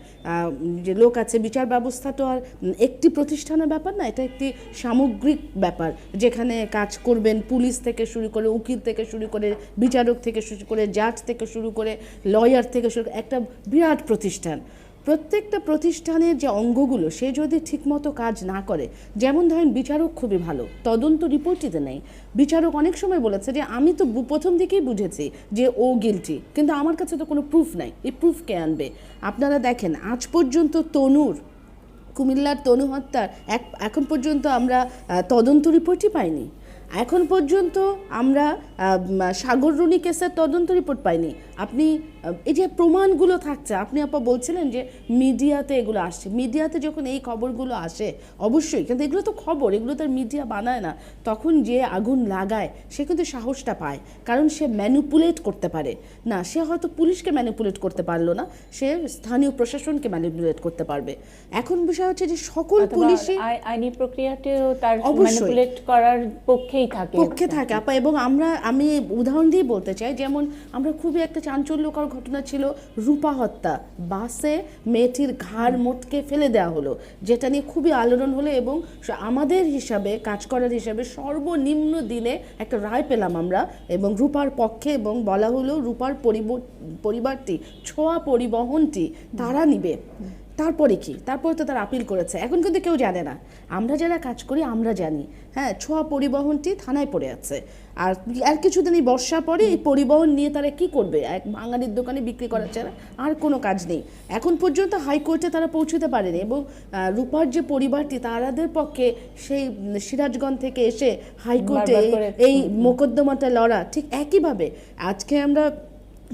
যে লোক আছে, বিচার ব্যবস্থা তো আর একটি প্রতিষ্ঠানের ব্যাপার না, এটা একটি সামগ্রিক ব্যাপার, যেখানে কাজ করবেন পুলিশ থেকে শুরু করে, উকিল থেকে শুরু করে, বিচারক থেকে শুরু করে, জাজ থেকে শুরু করে, লয়ার থেকে শুরু করে, একটা বিরাট প্রতিষ্ঠান। প্রত্যেকটা প্রতিষ্ঠানের যে অঙ্গগুলো সে যদি ঠিকমতো কাজ না করে, যেমন ধরেন বিচারক খুবই ভালো, তদন্ত রিপোর্টটিতে নেই। বিচারক অনেক সময় বলেছে যে আমি তো প্রথম দিকেই বুঝেছি যে ও গিলটি, কিন্তু আমার কাছে তো কোনো প্রুফ নাই, এই প্রুফ কে আনবে? আপনারা দেখেন আজ পর্যন্ত কুমিল্লার তনু হত্যার এখন পর্যন্ত আমরা তদন্ত রিপোর্টই পাইনি। এখন পর্যন্ত আমরা সাগর রুনি কেসের তদন্ত রিপোর্ট পাইনি। আপনি এই যে প্রমাণগুলো থাকছে, আপনি আপা বলছিলেন যে মিডিয়াতে এগুলো আসছে, মিডিয়াতে যখন এই খবরগুলো আসে অবশ্যই, কিন্তু এগুলো তো খবর, এগুলো তো মিডিয়া বানায় না, তখন যে আগুন লাগায় সে কিন্তু সাহসটা পায়, কারণ সে ম্যানিপুলেট করতে পারে না। সে হয়তো পুলিশকে ম্যানিপুলেট করতে পারলো না, সে স্থানীয় প্রশাসনকে ম্যানিপুলেট করতে পারবে। এখন বিষয় হচ্ছে যে সকল পুলিশই আইনি প্রক্রিয়াতেও তার ম্যানিপুলেট করার পক্ষে থাকে আপা। এবং আমি উদাহরণ দিয়ে বলতে চাই, যেমন আমরা খুবই একটা চাঞ্চল্যকর ঘটনা ছিল রূপা হত্যা, বাসে মেয়েটির ঘাড় মোটকে ফেলে দেওয়া হলো, যেটা নিয়ে খুবই আলোড়ন হলো। এবং আমাদের হিসাবে, কাজ করার হিসাবে সর্বনিম্ন দিনে একটা রায় পেলাম আমরা, এবং রূপার পক্ষে, এবং বলা হলো রূপার পরিবারটি, ছোঁয়া পরিবহনটি তারা নিবে। তারপরে কি? তারপরে তো তারা আপিল করেছে, এখন কিন্তু কেউ জানে না। আমরা যারা কাজ করি আমরা জানি, হ্যাঁ, ছোঁয়া পরিবহনটি থানায় পড়ে আছে, আর কিছুদিন এই বর্ষা পরে এই পরিবহন নিয়ে তারা কি করবে? এক বাঙালির দোকানে বিক্রি করা ছাড়া আর কোনো কাজ নেই। এখন পর্যন্ত হাইকোর্টে তারা পৌঁছতে পারেনি, এবং রূপার যে পরিবারটি, তাদের পক্ষে সেই সিরাজগঞ্জ থেকে এসে হাইকোর্টে এই মোকদ্দমাটা লড়া, ঠিক একইভাবে আজকে আমরা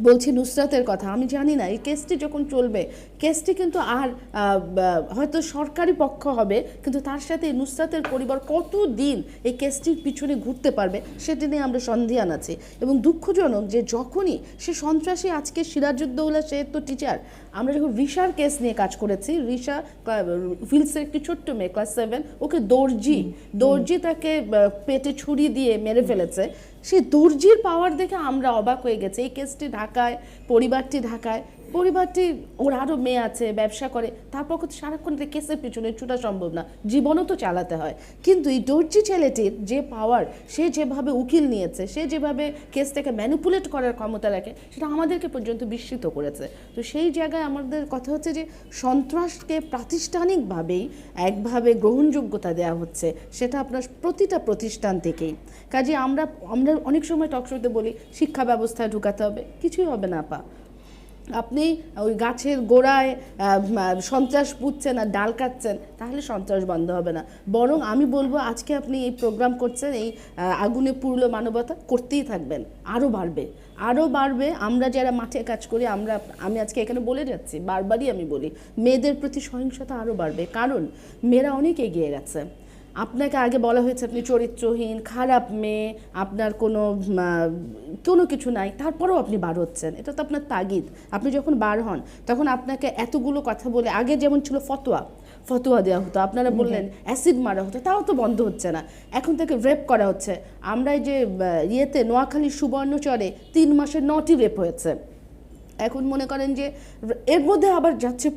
বলছি নুসরাতের কথা। আমি জানি না এই কেসটি যখন চলবে, কেসটি কিন্তু আর হয়তো সরকারি পক্ষ হবে, কিন্তু তার সাথে নুসরাতের পরিবার কতদিন এই কেসটির পিছনে ঘুরতে পারবে সেটা নিয়ে আমরা সন্দিহান আছি। এবং দুঃখজনক যে যখনই সে সন্ত্রাসী, আজকে সিরাজউদ্দৌলা, সে তো টিচার, আমরা যখন রিশার কেস নিয়ে কাজ করেছি, রিশা ফিলসের একটি ছোট্ট মেয়ে, ক্লাস 7, ওকে দর্জি তাকে পেটে ছুরি দিয়ে মেরে ফেলেছে। সেই দর্জির পাওয়ার দেখে আমরা অবাক হয়ে গেছি। এই কেসটি ঢাকায়, পরিবারটি ওর আরও মেয়ে আছে, ব্যবসা করে, তার পক্ষে সারাক্ষণ কেসের পিছনে ছুটা সম্ভব না, জীবনও তো চালাতে হয়। কিন্তু এই দর্জি ছেলেটির যে পাওয়ার, সে যেভাবে উকিল নিয়েছে, সে যেভাবে কেসটাকে ম্যানিপুলেট করার ক্ষমতা রাখে, সেটা আমাদেরকে পর্যন্ত বিস্মিত করেছে। তো সেই জায়গায় আমাদের কথা হচ্ছে যে সন্ত্রাসকে প্রাতিষ্ঠানিকভাবেই একভাবে গ্রহণযোগ্যতা দেওয়া হচ্ছে, সেটা আপনার প্রতিটা প্রতিষ্ঠান থেকেই। কাজে আমরা অনেক সময় টকশোতে বলি শিক্ষা ব্যবস্থায় ঢুকাতে হবে, কিছুই হবে না আপা। আপনি ওই গাছের গোড়ায় সন্ত্রাস পুঁতছেন আর ডাল কাটছেন, তাহলে সন্ত্রাস বন্ধ হবে না। বরং আমি বলবো আজকে আপনি এই প্রোগ্রাম করছেন, এই আগুনে পুরলো মানবতা করতেই থাকবেন, আরও বাড়বে। আমরা যারা মাঠে কাজ করি, আমি আজকে এখানে বলে যাচ্ছি, বারবারই আমি বলি, মেয়েদের প্রতি সহিংসতা আরও বাড়বে, কারণ মেয়েরা অনেক এগিয়ে গেছে। আপনাকে আগে বলা হয়েছে আপনি চরিত্রহীন, খারাপ মেয়ে, আপনার কোনো কিছু নাই, তারপরেও আপনি বার হচ্ছেন, এটা তো আপনার তাগিদ। আপনি যখন বার হন তখন আপনাকে এতগুলো কথা বলে, আগে যেমন ছিল ফতোয়া দেওয়া হতো, আপনারা বললেন অ্যাসিড মারা হতো, তাও তো বন্ধ হচ্ছে না। এখন থেকে রেপ করা হচ্ছে। আমরা এই যে নোয়াখালীর সুবর্ণচরে 3 মাসে 9টি রেপ হয়েছে। এখন মনে করেন যে এর মধ্যে আবার যাচ্ছে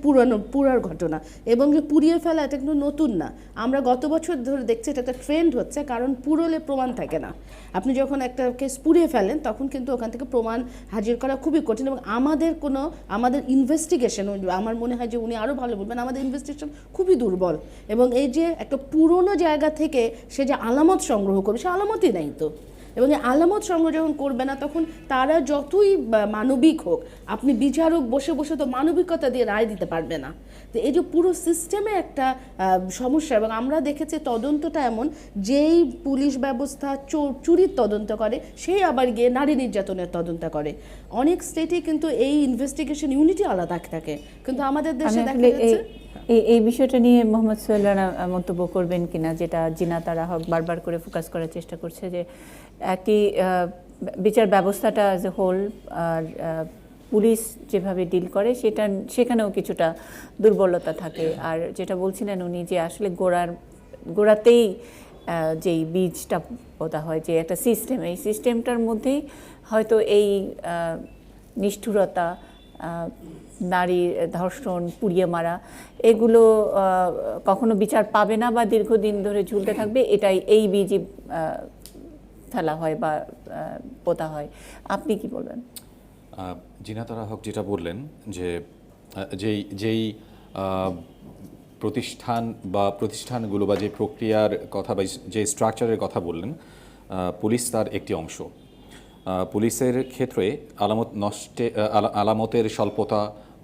পুরার ঘটনা, এবং যে পুড়িয়ে ফেলা এটা কিন্তু নতুন না। আমরা গত বছর ধরে দেখছি এটা একটা ট্রেন্ড হচ্ছে, কারণ পুরোলে প্রমাণ থাকে না। আপনি যখন একটা কেস পুড়িয়ে ফেলেন তখন কিন্তু ওখান থেকে প্রমাণ হাজির করা খুবই কঠিন, এবং আমাদের ইনভেস্টিগেশন, আমার মনে হয় যে উনি আরও ভালো বলবেন, আমাদের ইনভেস্টিগেশন খুবই দুর্বল। এবং এই যে একটা পুরনো জায়গা থেকে সে যে আলামত সংগ্রহ করবে, সে আলামতই নাই তো। এবং এই আলামত সংগ্রহ যখন করবে না, তখন তারা যতই মানবিক হোক, আপনি বিচারক বসে বসে তো মানবিকতা দিয়ে রায় দিতে পারবে না। তো এই যে পুরো সিস্টেমে একটা সমস্যা। এবং আমরা দেখেছি তদন্তটা এমন, যেই পুলিশ ব্যবস্থা চুরির তদন্ত করে, সেই আবার গিয়ে নারী নির্যাতনের তদন্ত করে। অনেক স্টেটে কিন্তু এই ইনভেস্টিগেশন ইউনিটি আলাদা থাকে, কিন্তু আমাদের দেশে দেখা যাচ্ছে। এই বিষয়টা নিয়ে মোহাম্মদ সোহেল রানা মন্তব্য করবেন কিনা, যেটা জিনাত আরা হক বারবার করে ফোকাস করার চেষ্টা করছে, যে একটি বিচার ব্যবস্থাটা অ্যাজ এ হোল আর পুলিশ যেভাবে ডিল করে সেখানেও কিছুটা দুর্বলতা থাকে। আর যেটা বলছিলেন উনি, যে আসলে গোড়াতেই যেই বীজটা পোতা হয়, যে একটা সিস্টেম, এই সিস্টেমটার মধ্যেই হয়তো এই নিষ্ঠুরতা, নারী ধর্ষণ, পুড়িয়ে মারা, এগুলো কখনো বিচার পাবে না বা দীর্ঘদিন ধরে ঝুলতে থাকবে, এটাই এই বীজই ফেলা হয় বা পোতা হয়। আপনি কি বলবেন? জিনাত আরা হক যেটা বললেন, যে যেই প্রতিষ্ঠানগুলো বা যে প্রক্রিয়ার কথা বা যে স্ট্রাকচারের কথা বললেন, পুলিশ তার একটি অংশ। পুলিশের ক্ষেত্রে আলামতের স্বল্পতা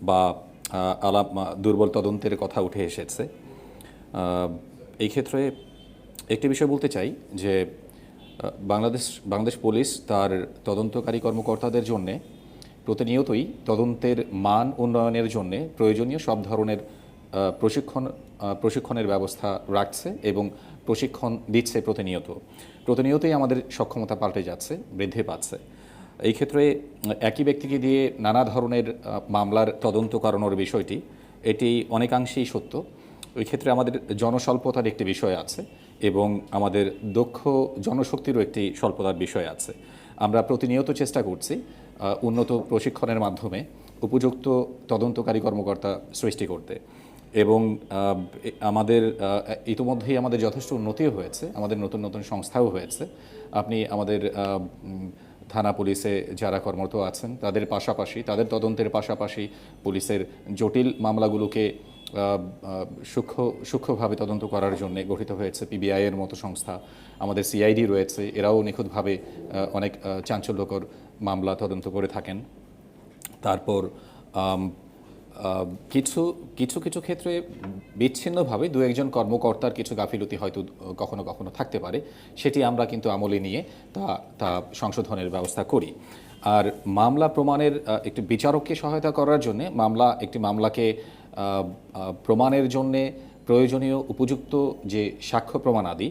বা দুর্বল তদন্তের কথা উঠে এসেছে। এই ক্ষেত্রে একটি বিষয় বলতে চাই, যে বাংলাদেশ পুলিশ তার তদন্তকারী কর্মকর্তাদের জন্যে প্রতিনিয়তই তদন্তের মান উন্নয়নের জন্য প্রয়োজনীয় সব ধরনের প্রশিক্ষণের ব্যবস্থা রাখছে এবং প্রশিক্ষণ দিচ্ছে প্রতিনিয়তই আমাদের সক্ষমতা পাল্টে যাচ্ছে, বৃদ্ধি পাচ্ছে। এই ক্ষেত্রে একই ব্যক্তিকে দিয়ে নানা ধরনের মামলার তদন্ত করানোর বিষয়টি, এটি অনেকাংশেই সত্য। ওই ক্ষেত্রে আমাদের জনস্বল্পতার একটি বিষয় আছে এবং আমাদের দক্ষ জনশক্তিরও একটি স্বল্পতার বিষয় আছে। আমরা প্রতিনিয়ত চেষ্টা করছি উন্নত প্রশিক্ষণের মাধ্যমে উপযুক্ত তদন্তকারী কর্মকর্তা সৃষ্টি করতে, এবং আমাদের ইতিমধ্যেই আমাদের যথেষ্ট উন্নতিও হয়েছে, আমাদের নতুন নতুন সংস্থাও হয়েছে। আপনি আমাদের থানা পুলিশে যারা কর্মরত আছেন তাদের তদন্তের পাশাপাশি পুলিশের জটিল মামলাগুলোকে সূক্ষ্মভাবে তদন্ত করার জন্য গঠিত হয়েছে পিবিআই এর মতো সংস্থা। আমাদের সিআইডি রয়েছে, এরাও নিখুঁতভাবে অনেক চাঞ্চল্যকর মামলা তদন্ত করে থাকেন। তারপর কিছু ক্ষেত্রে বিচ্ছিন্নভাবে দু একজন কর্মকর্তার কিছু গাফিলতি হয়তো কখনো কখনো থাকতে পারে, সেটি আমরা কিন্তু আমলে নিয়ে তা সংশোধনের ব্যবস্থা করি। আর মামলা প্রমাণের একটি বিচারককে সহায়তা করার জন্য একটি মামলাকে প্রমাণের জন্যে প্রয়োজনীয় উপযুক্ত যে সাক্ষ্য প্রমাণাদি,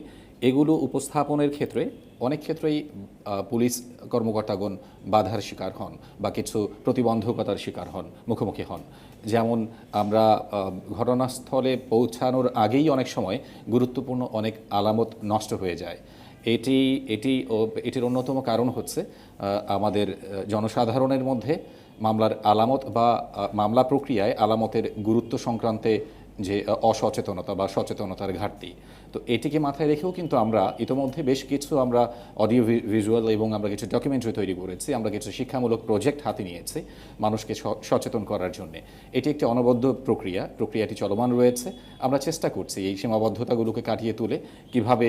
এগুলো উপস্থাপনের ক্ষেত্রে অনেক ক্ষেত্রেই পুলিশ কর্মকর্তাগণ বাধার শিকার হন বা কিছু প্রতিবন্ধকতার শিকার মুখোমুখি হন। যেমন আমরা ঘটনাস্থলে পৌঁছানোর আগেই অনেক সময় গুরুত্বপূর্ণ অনেক আলামত নষ্ট হয়ে যায়। এটির অন্যতম কারণ হচ্ছে আমাদের জনসাধারণের মধ্যে মামলার আলামত বা মামলা প্রক্রিয়ায় আলামতের গুরুত্ব সংক্রান্তে যে অসচেতনতা বা সচেতনতার ঘাটতি। তো এটিকে মাথায় রেখেও কিন্তু আমরা ইতিমধ্যে বেশ কিছু অডিও ভিজুয়াল এবং আমরা কিছু ডকুমেন্টারি তৈরি করেছি, আমরা কিছু শিক্ষামূলক প্রজেক্ট হাতে নিয়েছি মানুষকে সচেতন করার জন্য। এটি একটি অনবদ্য প্রক্রিয়াটি চলমান রয়েছে। আমরা চেষ্টা করছি এই সীমাবদ্ধতাগুলোকে কাটিয়ে তুলে কিভাবে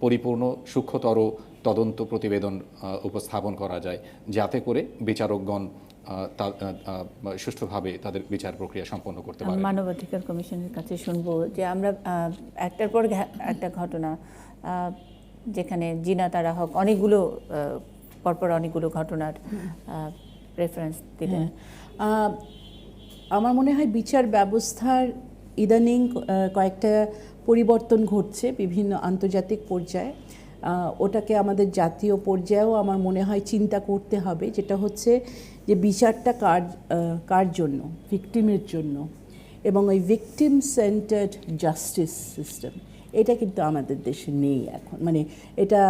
পরিপূর্ণ সূক্ষ্মতর তদন্ত প্রতিবেদন উপস্থাপন করা যায়, যাতে করে বিচারকগণ সুষ্ঠুভাবে তাদের বিচার প্রক্রিয়া সম্পন্ন করতে পারে। মানবাধিকার কমিশনের কাছে শুনবো, যে আমরা একটার পর একটা ঘটনা, যেখানে জিনাত আরা হক পরপর অনেকগুলো ঘটনার রেফারেন্স দিলেন। আমার মনে হয় বিচার ব্যবস্থার ইদানিং কয়েকটা পরিবর্তন ঘটছে বিভিন্ন আন্তর্জাতিক পর্যায়ে। ওটাকে আমাদের জাতীয় পর্যায়েও আমার মনে হয় চিন্তা করতে হবে, যেটা হচ্ছে যে বিচারটা কার জন্য, ভিকটিমের জন্য, এবং ওই ভিকটিম সেন্টার্ড জাস্টিস সিস্টেম এটা কিন্তু আমাদের দেশে নেই এখন। মানে এটা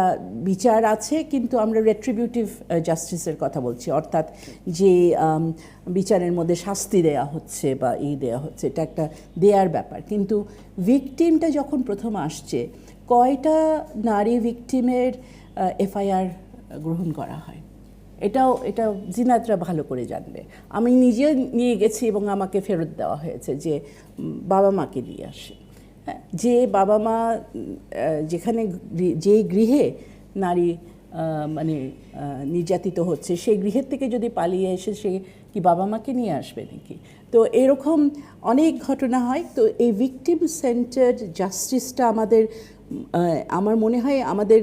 বিচার আছে কিন্তু আমরা রেট্রিবিউটিভ জাস্টিসের কথা বলছি, অর্থাৎ যে বিচারের মধ্যে শাস্তি দেয়া হচ্ছে বা দেয়া হচ্ছে, এটা একটা দেয়ার ব্যাপার। কিন্তু ভিকটিমটা যখন প্রথম আসছে, কয়টা নারী ভিকটিমের এফআইআর গ্রহণ করা হয়, এটা জিনাতরা ভালো করে জানবে। আমি নিজে নিয়ে গেছি এবং আমাকে ফেরত দেওয়া হয়েছে যে বাবা মাকে দিয়ে আসে। যে বাবা মা যেখানে যেই গৃহে নারী মানে নির্যাতিত হচ্ছে, সেই গৃহের থেকে যদি পালিয়ে এসে সে কি বাবা মাকে নিয়ে আসবে নাকি? তো এরকম অনেক ঘটনা হয়। তো এই ভিকটিম সেন্টার্ড জাস্টিসটা আমার মনে হয় আমাদের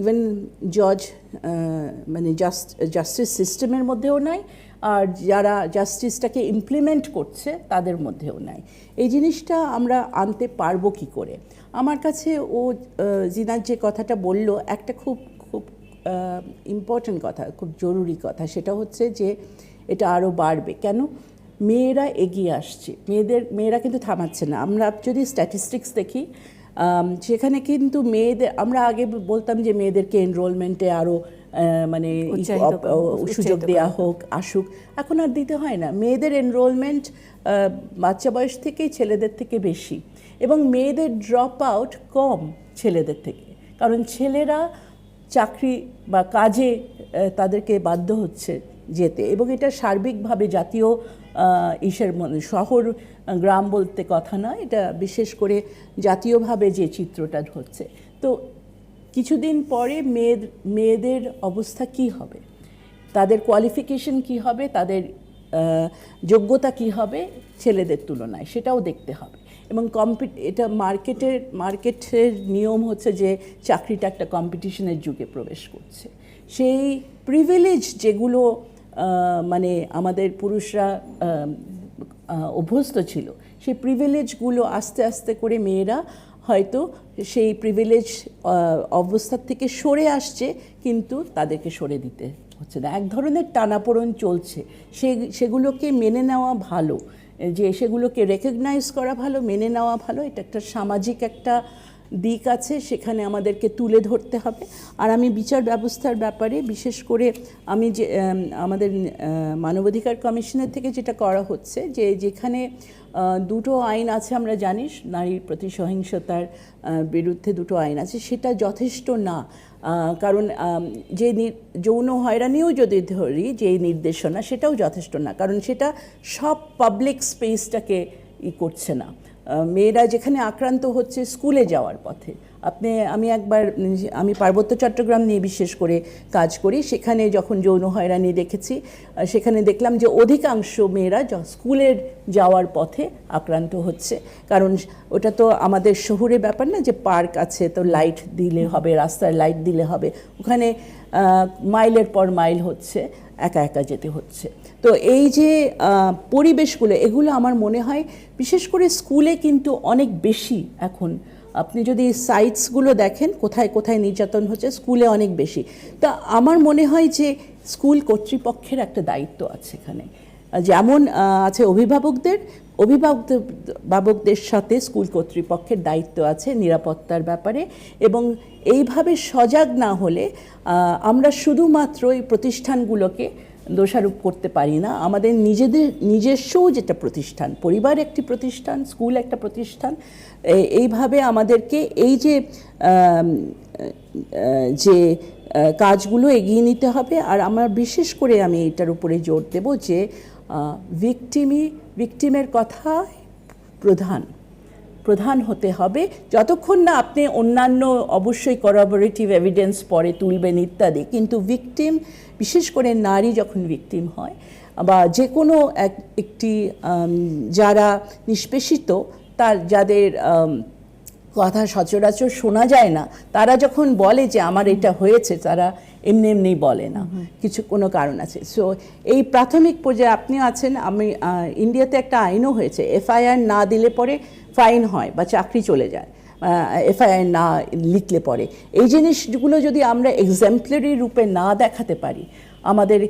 ইভেন জজ মানে জাস্টিস সিস্টেমের মধ্যেও নাই, আর যারা জাস্টিসটাকে ইমপ্লিমেন্ট করছে তাদের মধ্যেও নাই। এই জিনিসটা আমরা আনতে পারবো কি করে? আমার কাছে জিনাত যে কথাটা বলল, একটা খুব খুব ইম্পর্ট্যান্ট কথা, খুব জরুরি কথা, সেটা হচ্ছে যে এটা আরও বাড়বে। কেন? মেয়েরা এগিয়ে আসছে, মেয়েরা কিন্তু থামাচ্ছে না। আমরা যদি স্ট্যাটিস্টিক্স দেখি, সেখানে কিন্তু মেয়েদের, আমরা আগে বলতাম যে মেয়েদেরকে এনরোলমেন্টে আরও মানে সুযোগ দেওয়া হোক, আসুক। এখন আর দিতে হয় না। মেয়েদের এনরোলমেন্ট বাচ্চা বয়স থেকেই ছেলেদের থেকে বেশি, এবং মেয়েদের ড্রপ আউট কম ছেলেদের থেকে, কারণ ছেলেরা চাকরি বা কাজে তাদেরকে বাধ্য হচ্ছে যেতে। এবং এটা সার্বিকভাবে জাতীয় শহর গ্রাম বলতে কথা না, এটা বিশেষ করে জাতীয়ভাবে যে চিত্রটা হচ্ছে। তো কিছুদিন পরে মেয়েদের অবস্থা কি হবে, তাদের কোয়ালিফিকেশন কি হবে, তাদের যোগ্যতা কি হবে ছেলেদের তুলনায়, সেটাও দেখতে হবে। এবং এটা মার্কেটের নিয়ম হচ্ছে যে চাকরিটা একটা কম্পিটিশনের যুগে প্রবেশ করছে। সেই প্রিভিলেজ যেগুলো মানে আমাদের পুরুষরা অভ্যস্ত ছিল, সেই প্রিভিলেজগুলো আস্তে আস্তে করে মেয়েরা হয়তো সেই প্রিভিলেজ অবস্থার থেকে সরে আসছে, কিন্তু তাদেরকে সরে দিতে হচ্ছে না। এক ধরনের টানাপোড়েন চলছে, সেগুলোকে মেনে নেওয়া ভালো, যে সেগুলোকে রেকগনাইজ করা ভালো, মেনে নেওয়া ভালো। এটা একটা সামাজিক একটা দিক আছে, সেখানে আমাদেরকে তুলে ধরতে হবে। আর আমি বিচার ব্যবস্থার ব্যাপারে বিশেষ করে আমি যে আমাদের মানবাধিকার কমিশনের থেকে যেটা করা হচ্ছে, যে যেখানে দুটো আইন আছে আমরা জানি, নারীর প্রতি সহিংসতার বিরুদ্ধে দুটো আইন আছে, সেটা যথেষ্ট না। কারণ যে যৌন হয়রানিও যদি ধরি যে নির্দেশনা, সেটাও যথেষ্ট না, কারণ সেটা সব পাবলিক স্পেসটাকে করছে না। মেয়েরা যেখানে আক্রান্ত হচ্ছে স্কুলে যাওয়ার পথে, আমি পার্বত্য চট্টগ্রাম নিয়ে বিশেষ করে কাজ করি, সেখানে যখন যৌন হয়রানি দেখেছি, সেখানে দেখলাম যে অধিকাংশ মেয়েরা স্কুলের যাওয়ার পথে আক্রান্ত হচ্ছে। কারণ ওটা তো আমাদের শহুরে ব্যাপার না যে পার্ক আছে তো লাইট দিলে হবে, রাস্তায় লাইট দিলে হবে, ওখানে মাইলের পর মাইল হচ্ছে, একা একা যেতে হচ্ছে। তো এই যে পরিবেশগুলো, এগুলো আমার মনে হয় বিশেষ করে স্কুলে কিন্তু অনেক বেশি। এখন আপনি যদি সাইটসগুলো দেখেন কোথায় কোথায় নির্যাতন হচ্ছে, স্কুলে অনেক বেশি। তা আমার মনে হয় যে স্কুল কর্তৃপক্ষের একটা দায়িত্ব আছে এখানে, যেমন আছে অভিভাবকদের সাথে স্কুল কর্তৃপক্ষের দায়িত্ব আছে নিরাপত্তার ব্যাপারে। এবং এইভাবে সজাগ না হলে আমরা শুধুমাত্র এই প্রতিষ্ঠানগুলোকে দোষারোপ করতে পারি না। আমাদের নিজস্ব যেটা প্রতিষ্ঠান, পরিবার একটি প্রতিষ্ঠান, স্কুল একটা প্রতিষ্ঠান, এইভাবে আমাদেরকে এই যে কাজগুলো এগিয়ে নিতে হবে। আর আমার বিশেষ করে আমি এটার উপরে জোর দেব যে ভিকটিমের কথা প্রধান হতে হবে। যতক্ষণ না আপনি অন্যান্য অবশ্যই করোবোরেটিভ এভিডেন্স পরে তুলবেন ইত্যাদি, কিন্তু ভিকটিম, বিশেষ করে নারী যখন ভিকটিম হয় বা যে কোনো একটি যারা নিষ্পেষিত, যাদের কথা সচরাচর শোনা যায় না, তারা যখন বলে যে আমার এটা হয়েছে, তারা এমনি এমনি বলে না, কিছু কোনো কারণ আছে। সো এই প্রাথমিক পর্যায়ে আপনি আছেন, আমি ইন্ডিয়াতে একটা আইনও হয়েছে, এফআইআর না দিলে পরে ফাইন হয় বা চাকরি চলে যায়, এফআইআর না লিখলে পরে। এই জিনিসগুলো যদি আমরা এক্সাম্পলারি রূপে না দেখাতে পারি, আমাদের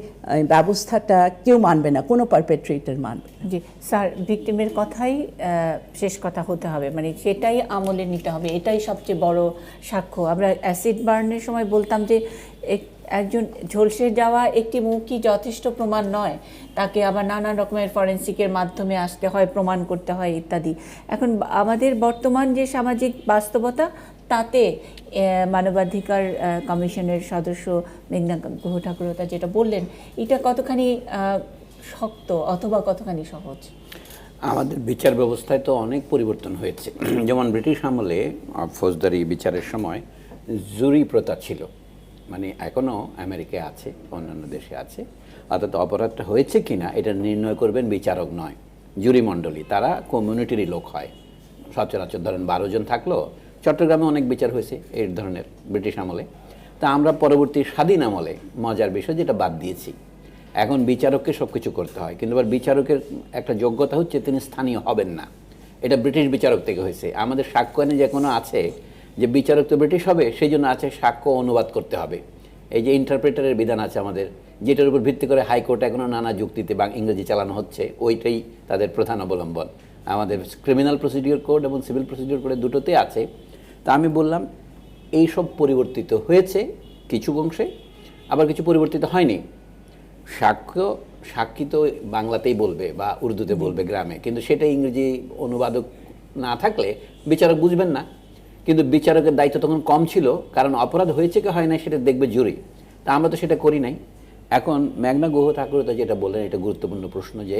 ব্যবস্থাটা কেউ মানবে না, কোনো পারপেট্রেটর মানবে না। জি স্যার, ভিকটিমের কথাই শেষ কথা হতে হবে, মানে সেটাই আমলে নিতে হবে, এটাই সবচেয়ে বড় সাক্ষ্য। আমরা অ্যাসিড বার্নের সময় বলতাম যে একজন ঝলসে যাওয়া একটি মুখই যথেষ্ট প্রমাণ নয়, তাকে আবার নানা রকমের ফরেন্সিকের মাধ্যমে আসতে হয়, প্রমাণ করতে হয় ইত্যাদি। এখন আমাদের বর্তমান যে সামাজিক বাস্তবতা, তাতে মানবাধিকার কমিশনের সদস্য মেঘনা গুহ ঠাকুরতা যেটা বললেন, এটা কতখানি শক্ত অথবা কতখানি সহজ? আমাদের বিচার ব্যবস্থায় তো অনেক পরিবর্তন হয়েছে। যেমন ব্রিটিশ আমলে ফৌজদারি বিচারের সময় জুরি প্রথা ছিল, মানে এখনও আমেরিকায় আছে, অন্যান্য দেশে আছে। অর্থাৎ অপরাধটা হয়েছে কিনা এটা নির্ণয় করবেন বিচারক নয়, জুরি মণ্ডলী, তারা কমিউনিটিরই লোক হয়। সচরাচর ধরেন 12 জন থাকলো, চট্টগ্রামে অনেক বিচার হয়েছে এই ধরনের ব্রিটিশ আমলে। তা আমরা পরবর্তী স্বাধীন আমলে মজার বিষয় যেটা বাদ দিয়েছি, এখন বিচারককে সব কিছু করতে হয়, কিন্তু আবার বিচারকের একটা যোগ্যতা হচ্ছে তিনি স্থানীয় হবেন না। এটা ব্রিটিশ বিচারক থেকে হয়েছে। আমাদের সাক্ষ্য আইনে যে কোনো আছে যে বিচারক তো ব্রিটিশ হবে, সেই জন্য আছে সাক্ষ্য অনুবাদ করতে হবে। এই যে ইন্টারপ্রেটারের বিধান আছে আমাদের, যেটার উপর ভিত্তি করে হাইকোর্টে এখনও নানা যুক্তিতে বা ইংরেজি চালানো হচ্ছে, ওইটাই তাদের প্রধান অবলম্বন। আমাদের ক্রিমিনাল প্রসিডিওর কোড এবং সিভিল প্রসিডিওর কোডে দুটোতে আছে। তা আমি বললাম এই সব পরিবর্তিত হয়েছে কিছু অংশে, আবার কিছু পরিবর্তিত হয়নি। সাক্ষী তো বাংলাতেই বলবে বা উর্দুতে বলবে গ্রামে, কিন্তু সেটা ইংরেজি অনুবাদক না থাকলে বিচারক বুঝবেন না। কিন্তু বিচারকের দায়িত্ব তখন কম ছিল, কারণ অপরাধ হয়েছে কি হয় না সেটা দেখবে জুরি। তা আমরা তো সেটা করি নাই। এখন মেঘনা গুহ ঠাকুরতা যেটা বললেন, এটা গুরুত্বপূর্ণ প্রশ্ন, যে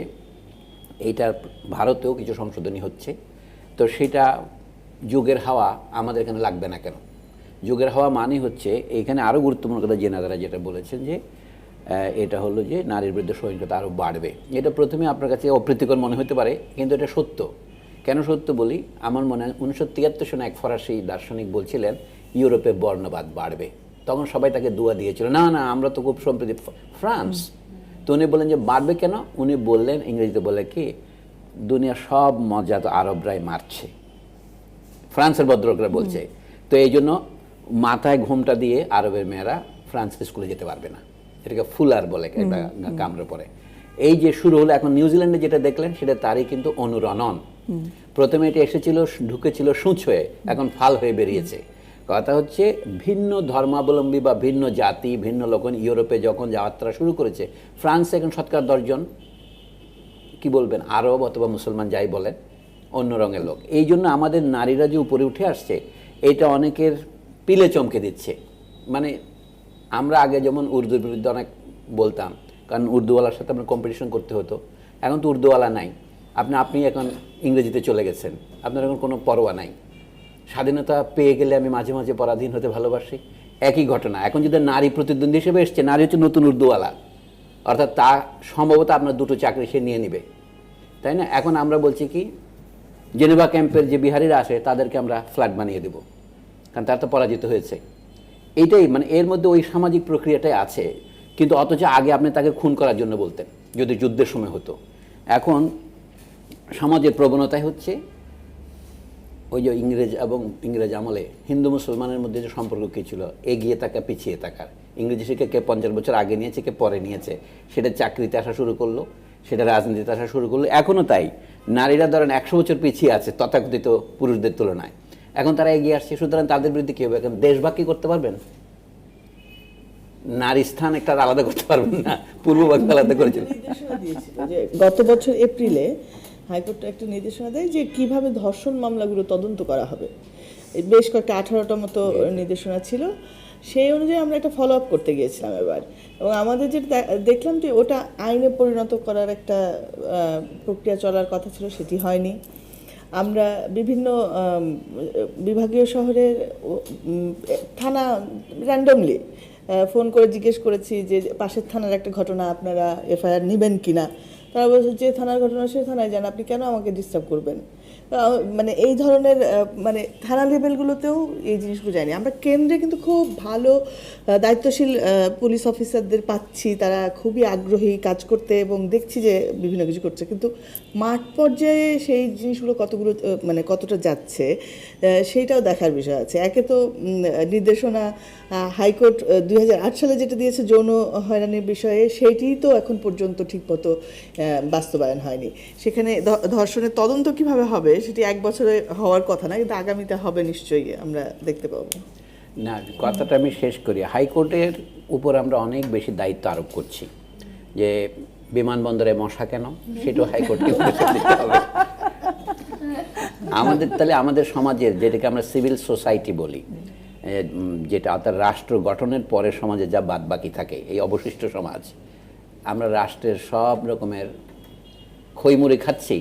এইটা ভারতেও কিছু সংশোধনী হচ্ছে, তো সেটা যুগের হাওয়া আমাদের এখানে লাগবে না কেন? যুগের হাওয়া মানে হচ্ছে এইখানে আরও গুরুত্বপূর্ণ কথা জেনাদারা যেটা বলেছেন, যে এটা হলো যে নারীর বিরুদ্ধে সহিংসতা আরও বাড়বে। এটা প্রথমে আপনার কাছে অপ্রীতিকর মনে হতে পারে, কিন্তু এটা সত্য। কেন সত্য বলি, আমার মনে হয় 1973 সনে এক ফরাসি দার্শনিক বলছিলেন ইউরোপে বর্ণবাদ বাড়বে। তখন সবাই তাকে দুয়া দিয়েছিল, না না আমরা তো খুব সম্প্রীতি, ফ্রান্স। তো উনি বললেন যে বাড়বে কেন? উনি বললেন, ইংরেজিতে বলে কি, দুনিয়ার সব মজা তো আরবরাই মারছে, ফ্রান্সের ভদ্রলোকরা বলছে। তো এই জন্য মাথায় ঘোমটা দিয়ে আরবের মেয়েরা ফ্রান্সের স্কুলে যেতে পারবে না, এটাকে ফুলার বলে একটা কামড়ে পড়ে। এই যে শুরু হলো, এখন নিউজিল্যান্ডে যেটা দেখলেন সেটা তারই কিন্তু অনুরণন। প্রথমে এটা এসেছিল, ঢুকেছিল সূচ হয়ে, এখন ফাল হয়ে বেরিয়েছে। কথা হচ্ছে ভিন্ন ধর্মাবলম্বী বা ভিন্ন জাতি, ভিন্ন লোকন ইউরোপে যখন যাত্রা শুরু করেছে, ফ্রান্সে এখন শতকরা 10 জন কি বলবেন, আরব অথবা মুসলমান যাই বলেন, অন্য রঙের লোক। এই জন্য আমাদের নারীরা যে উপরে উঠে আসছে, এটা অনেকের পিলে চমকে দিচ্ছে। মানে আমরা আগে যেমন উর্দুর বিরুদ্ধে অনেক বলতাম, কারণ উর্দুওয়ালার সাথে আমরা কম্পিটিশন করতে হতো। এখন তো উর্দুওয়ালা নাই, আপনি এখন ইংরেজিতে চলে গেছেন, আপনার এখন কোনো পরোয়া নাই। স্বাধীনতা পেয়ে গেলে আমি মাঝে মাঝে পরাধীন হতে ভালোবাসি, একই ঘটনা। এখন যদি নারী প্রতিদ্বন্দ্বী হিসেবে এসছে, নারী হচ্ছে নতুন উর্দুওয়ালা, অর্থাৎ তা সম্ভবত আপনার 2টো চাকরি সে নিয়ে নিবে, তাই না? এখন আমরা বলছি কি, জেনেভা ক্যাম্পের যে বিহারিরা আসে তাদেরকে আমরা ফ্ল্যাট বানিয়ে দেব, কারণ তারা তো পরাজিত হয়েছে। এইটাই মানে এর মধ্যে ওই সামাজিক প্রক্রিয়াটাই আছে। কিন্তু অথচ আগে আপনি তাকে খুন করার জন্য বলতেন, যদি যুদ্ধের সময় হতো। এখন সমাজের প্রবণতাই হচ্ছে ওই যে ইংরেজ আমলে হিন্দু মুসলমানের মধ্যে যে সম্পর্ক কী ছিল, এগিয়ে থাকা পিছিয়ে থাকার। ইংরেজি শিখে কে 50 বছর আগে নিয়েছে, কে পরে নিয়েছে, সেটা চাকরিতে আসা শুরু করলো, সেটা রাজনীতিতে আসা শুরু করলো। এখনও তাই, নারীরা ধরেন 100 বছর পিছিয়ে আছে তথাকথিত পুরুষদের তুলনায়, এখন তারা এগিয়ে আসছে। সুতরাং তাদের বিরুদ্ধে কী হবে? এখন দেশভাগ কি করতে পারবেন? নারী স্থান একটা আলাদা করতে পারবেন না, পূর্বভাগ আলাদা করেছিল। নির্দেশনা দিয়েছিল যে গত বছর এপ্রিলে হাইকোর্ট একটা নির্দেশনা দেয় যে কিভাবে ধর্ষণ মামলাগুলো তদন্ত করা হবে। বেশ কয়েকটা 18টা মতো নির্দেশনা ছিল, সেই অনুযায়ী আমরা একটা ফলো আপ করতে গিয়েছিলাম এবার। এবং আমাদের যেটা দেখলাম যে ওটা আইনে পরিণত করার একটা প্রক্রিয়া চলার কথা ছিল, সেটি হয়নি। আমরা বিভিন্ন বিভাগীয় শহরের থানা র্যান্ডমলি ফোন করে জিজ্ঞেস করেছি যে পাশের থানার একটা ঘটনা আপনারা এফআইআর নেবেন কিনা। তারা বলছে যে থানার ঘটনা সে থানায় যান, আপনি কেন আমাকে ডিস্টার্ব করবেন? মানে এই ধরনের মানে থানা লেভেলগুলোতেও এই জিনিসগুলো যায়নি। আমরা কেন্দ্রে কিন্তু খুব ভালো দায়িত্বশীল পুলিশ অফিসারদের পাচ্ছি, তারা খুবই আগ্রহী কাজ করতে এবং দেখছি যে বিভিন্ন কিছু করছে, কিন্তু মাঠ পর্যায়ে সেই জিনিসগুলো কতগুলো মানে কতটা যাচ্ছে সেইটাও দেখার বিষয় আছে। একে তো নির্দেশনা হাইকোর্ট 2008 সালে যেটা দিয়েছে যৌন হয়রানির বিষয়ে, সেইটিই তো এখন পর্যন্ত ঠিকমতো বাস্তবায়ন হয়নি। সেখানে ধর্ষণের তদন্ত কিভাবে হবে সেটি 1 বছরে হওয়ার কথা না, কিন্তু আগামীতে হবে নিশ্চয়ই, আমরা দেখতে পাবো। না, কথাটা আমি শেষ করি। হাইকোর্টের উপর আমরা অনেক বেশি দায়িত্ব আরোপ করছি যে বিমানবন্দরে মশা কেন, সেটাও হাইকোর্টকে দিতে হবে। আমাদের তাহলে আমাদের সমাজের যেটাকে আমরা সিভিল সোসাইটি বলি, যেটা অর্থাৎ রাষ্ট্র গঠনের পরে সমাজে যা বাদ বাকি থাকে, এই অবশিষ্ট সমাজ, আমরা রাষ্ট্রের সব রকমের খইমুড়ি খাচ্ছি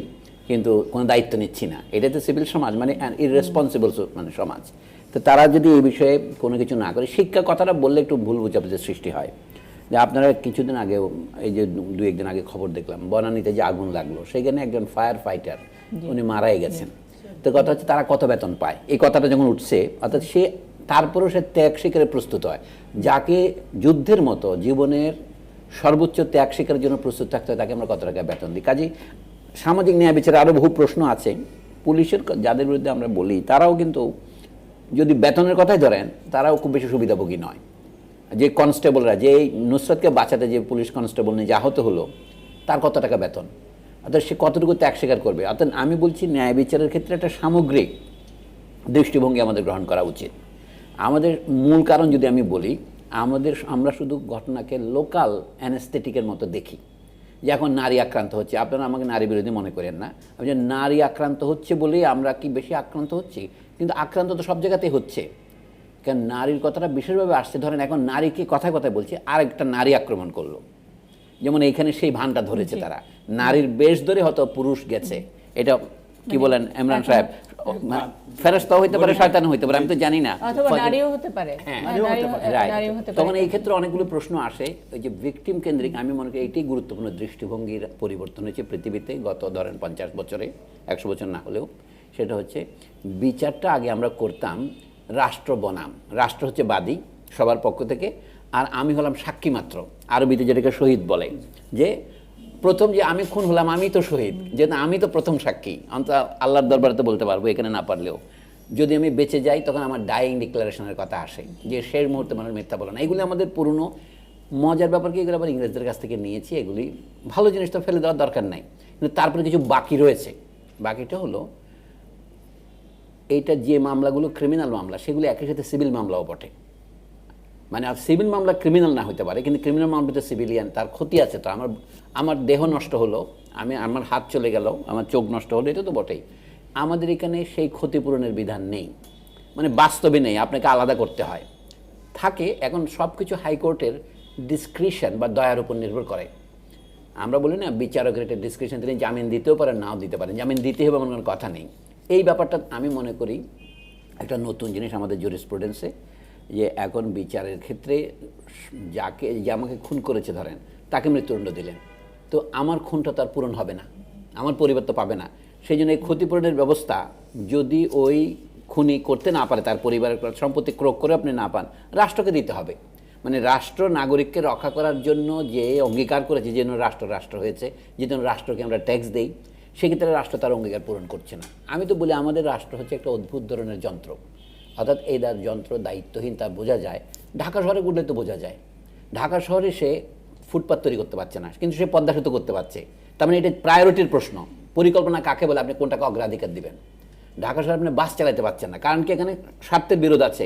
কিন্তু কোনো দায়িত্ব নিচ্ছি না। এটা তো সিভিল সমাজ, মানে ইররেসপন্সিবল মানে সমাজ। তো তারা যদি এই বিষয়ে কোনো কিছু না করে, শিক্ষা কথাটা বললে একটু ভুল বোঝাবুঝির সৃষ্টি হয়। যে আপনারা কিছুদিন আগেও এই যে 2-1 দিন আগে খবর দেখলাম বনানীতে যে আগুন লাগলো, সেখানে একজন ফায়ার ফাইটার উনি মারাই গেছেন। তো কথা হচ্ছে তারা কত বেতন পায়, এই কথাটা যখন উঠছে, অর্থাৎ সে তারপরেও সে ত্যাগ স্বীকারে প্রস্তুত হয়। যাকে যুদ্ধের মতো জীবনের সর্বোচ্চ ত্যাগ স্বীকারের জন্য প্রস্তুত থাকতে হয়, তাকে আমরা কত টাকা বেতন দিই। কাজেই সামাজিক ন্যায় বিচারে আরও বহু প্রশ্ন আছে। পুলিশের যাদের বিরুদ্ধে আমরা বলি তারাও কিন্তু যদি বেতনের কথাই ধরেন, তারাও খুব বেশি সুবিধাভোগী নয়। যে কনস্টেবলরা, যে নুসরাতকে বাঁচাতে যে পুলিশ কনস্টেবল নিয়ে আহত হলো, তার কত টাকা বেতন, অর্থাৎ সে কতটুকু ত্যাগ স্বীকার করবে। অর্থাৎ আমি বলছি ন্যায় বিচারের ক্ষেত্রে একটা সামগ্রিক দৃষ্টিভঙ্গি আমাদের গ্রহণ করা উচিত। আমাদের মূল কারণ যদি আমি বলি, আমরা শুধু ঘটনাকে লোকাল অ্যানেস্থেটিকের মতো দেখি, যে এখন নারী আক্রান্ত হচ্ছে, আপনারা আমাকে নারী বিরোধী মনে করেন না, আমি যে নারী আক্রান্ত হচ্ছে বলেই আমরা কি বেশি আক্রান্ত হচ্ছি, কিন্তু আক্রান্ত তো সব জায়গাতেই হচ্ছে। কারণ নারীর কথাটা বিশেষভাবে আসছে, ধরেন এখন নারীকে কথায় কথায় বলছে, আর একটা নারী আক্রমণ করলো, যেমন এইখানে সেই ভানটা ধরেছে তারা, নারীর বেশ ধরে হয়তো পুরুষ গেছে। এটা কি বলেন ইমরান সাহেব, ফেরেশতাও হইতে পারে, শয়তানও হইতে পারে, আমি তো জানি না, অথবা নারীও হতে পারে। তখন এই ক্ষেত্রে অনেকগুলো প্রশ্ন আসে। ওই যে ভিকটিম কেন্দ্রিক, আমি মনে করি এইটাই গুরুত্বপূর্ণ দৃষ্টিভঙ্গির পরিবর্তন হয়েছে পৃথিবীতে গত ধরেন 50 বছরে, 100 বছর না হলেও। সেটা হচ্ছে বিচারটা আগে আমরা করতাম রাষ্ট্র বনাম, রাষ্ট্র হচ্ছে বাদী সবার পক্ষ থেকে, আর আমি হলাম সাক্ষী মাত্র। আরবিতে যেটাকে শহীদ বলে, যে প্রথম যে আমি খুন হলাম আমি তো শহীদ, যেহেতু আমি তো প্রথম সাক্ষী, অন্তত আল্লাহর দরবারে তো বলতে পারবো, এখানে না পারলেও। যদি আমি বেঁচে যাই তখন আমার ডাইং ডিক্লারেশনের কথা আসে, যে শেষ মুহূর্তে মানুষ মিথ্যা বলে না। এগুলি আমাদের পুরনো মজার ব্যাপার কি, এগুলো আবার ইংরেজদের কাছ থেকে নিয়েছি। এগুলি ভালো জিনিস তো ফেলে দেওয়ার দরকার নাই, কিন্তু তারপরে কিছু বাকি রয়েছে। বাকিটা হলো এইটা যে মামলাগুলো ক্রিমিনাল মামলা, সেগুলো একই সাথে সিভিল মামলাও বটে। মানে সিভিল মামলা ক্রিমিনাল না হতে পারে, কিন্তু ক্রিমিনাল মামলাতে সিভিলিয়ান, তার ক্ষতি আছে। তো আমার দেহ নষ্ট হলো, আমার হাত চলে গেল, আমার চোখ নষ্ট হলো, এটা তো বটেই। আমাদের এখানে সেই ক্ষতিপূরণের বিধান নেই, মানে বাস্তবে নেই, আপনাকে আলাদা করতে হয়। থাকে এখন সব কিছু হাইকোর্টের ডিসক্রিশন বা দয়ার উপর নির্ভর করে। আমরা বলি না বিচারকের একটা ডিসক্রিশন, তিনি জামিন দিতেও পারেন, নাও দিতে পারেন, জামিন দিতে হবে এমন কোনো কথা নেই। এই ব্যাপারটা আমি মনে করি একটা নতুন জিনিস আমাদের জুরিসপ্রুডেন্সে, যে এখন বিচারের ক্ষেত্রে যে আমাকে খুন করেছে ধরেন, তাকে মৃত্যুদণ্ড দিলেন, তো আমার খুনটা তার পূরণ হবে না, আমার পরিবার তো পাবে না। সেই জন্য এই ক্ষতিপূরণের ব্যবস্থা যদি ওই খুনি করতে না পারে, তার পরিবারের সম্পত্তি ক্রোক করে আপনি না পান, রাষ্ট্রকে দিতে হবে। মানে রাষ্ট্র নাগরিককে রক্ষা করার জন্য যে অঙ্গীকার করেছে, যে জন্য রাষ্ট্র হয়েছে, যে জন্য রাষ্ট্রকে আমরা ট্যাক্স দেই, সেক্ষেত্রে রাষ্ট্র তার অঙ্গীকার পূরণ করছে না। আমি তো বলি আমাদের রাষ্ট্র হচ্ছে একটা অদ্ভুত ধরনের যন্ত্র, অর্থাৎ এই যন্ত্র দায়িত্বহীন, তা বোঝা যায়। ঢাকা শহরে ঘুরলে তো বোঝা যায়, ঢাকা শহরে সে ফুটপাত তৈরি করতে পারছে না, কিন্তু সে পদ্মা সেতু করতে পারছে। তার মানে এটা প্রায়োরিটির প্রশ্ন, পরিকল্পনা কাকে বলে, আপনি কোনটাকে অগ্রাধিকার দিবেন। ঢাকা শহরে আপনি বাস চালাতে পারছেন না, কারণ কি এখানে স্বার্থের বিরোধ আছে।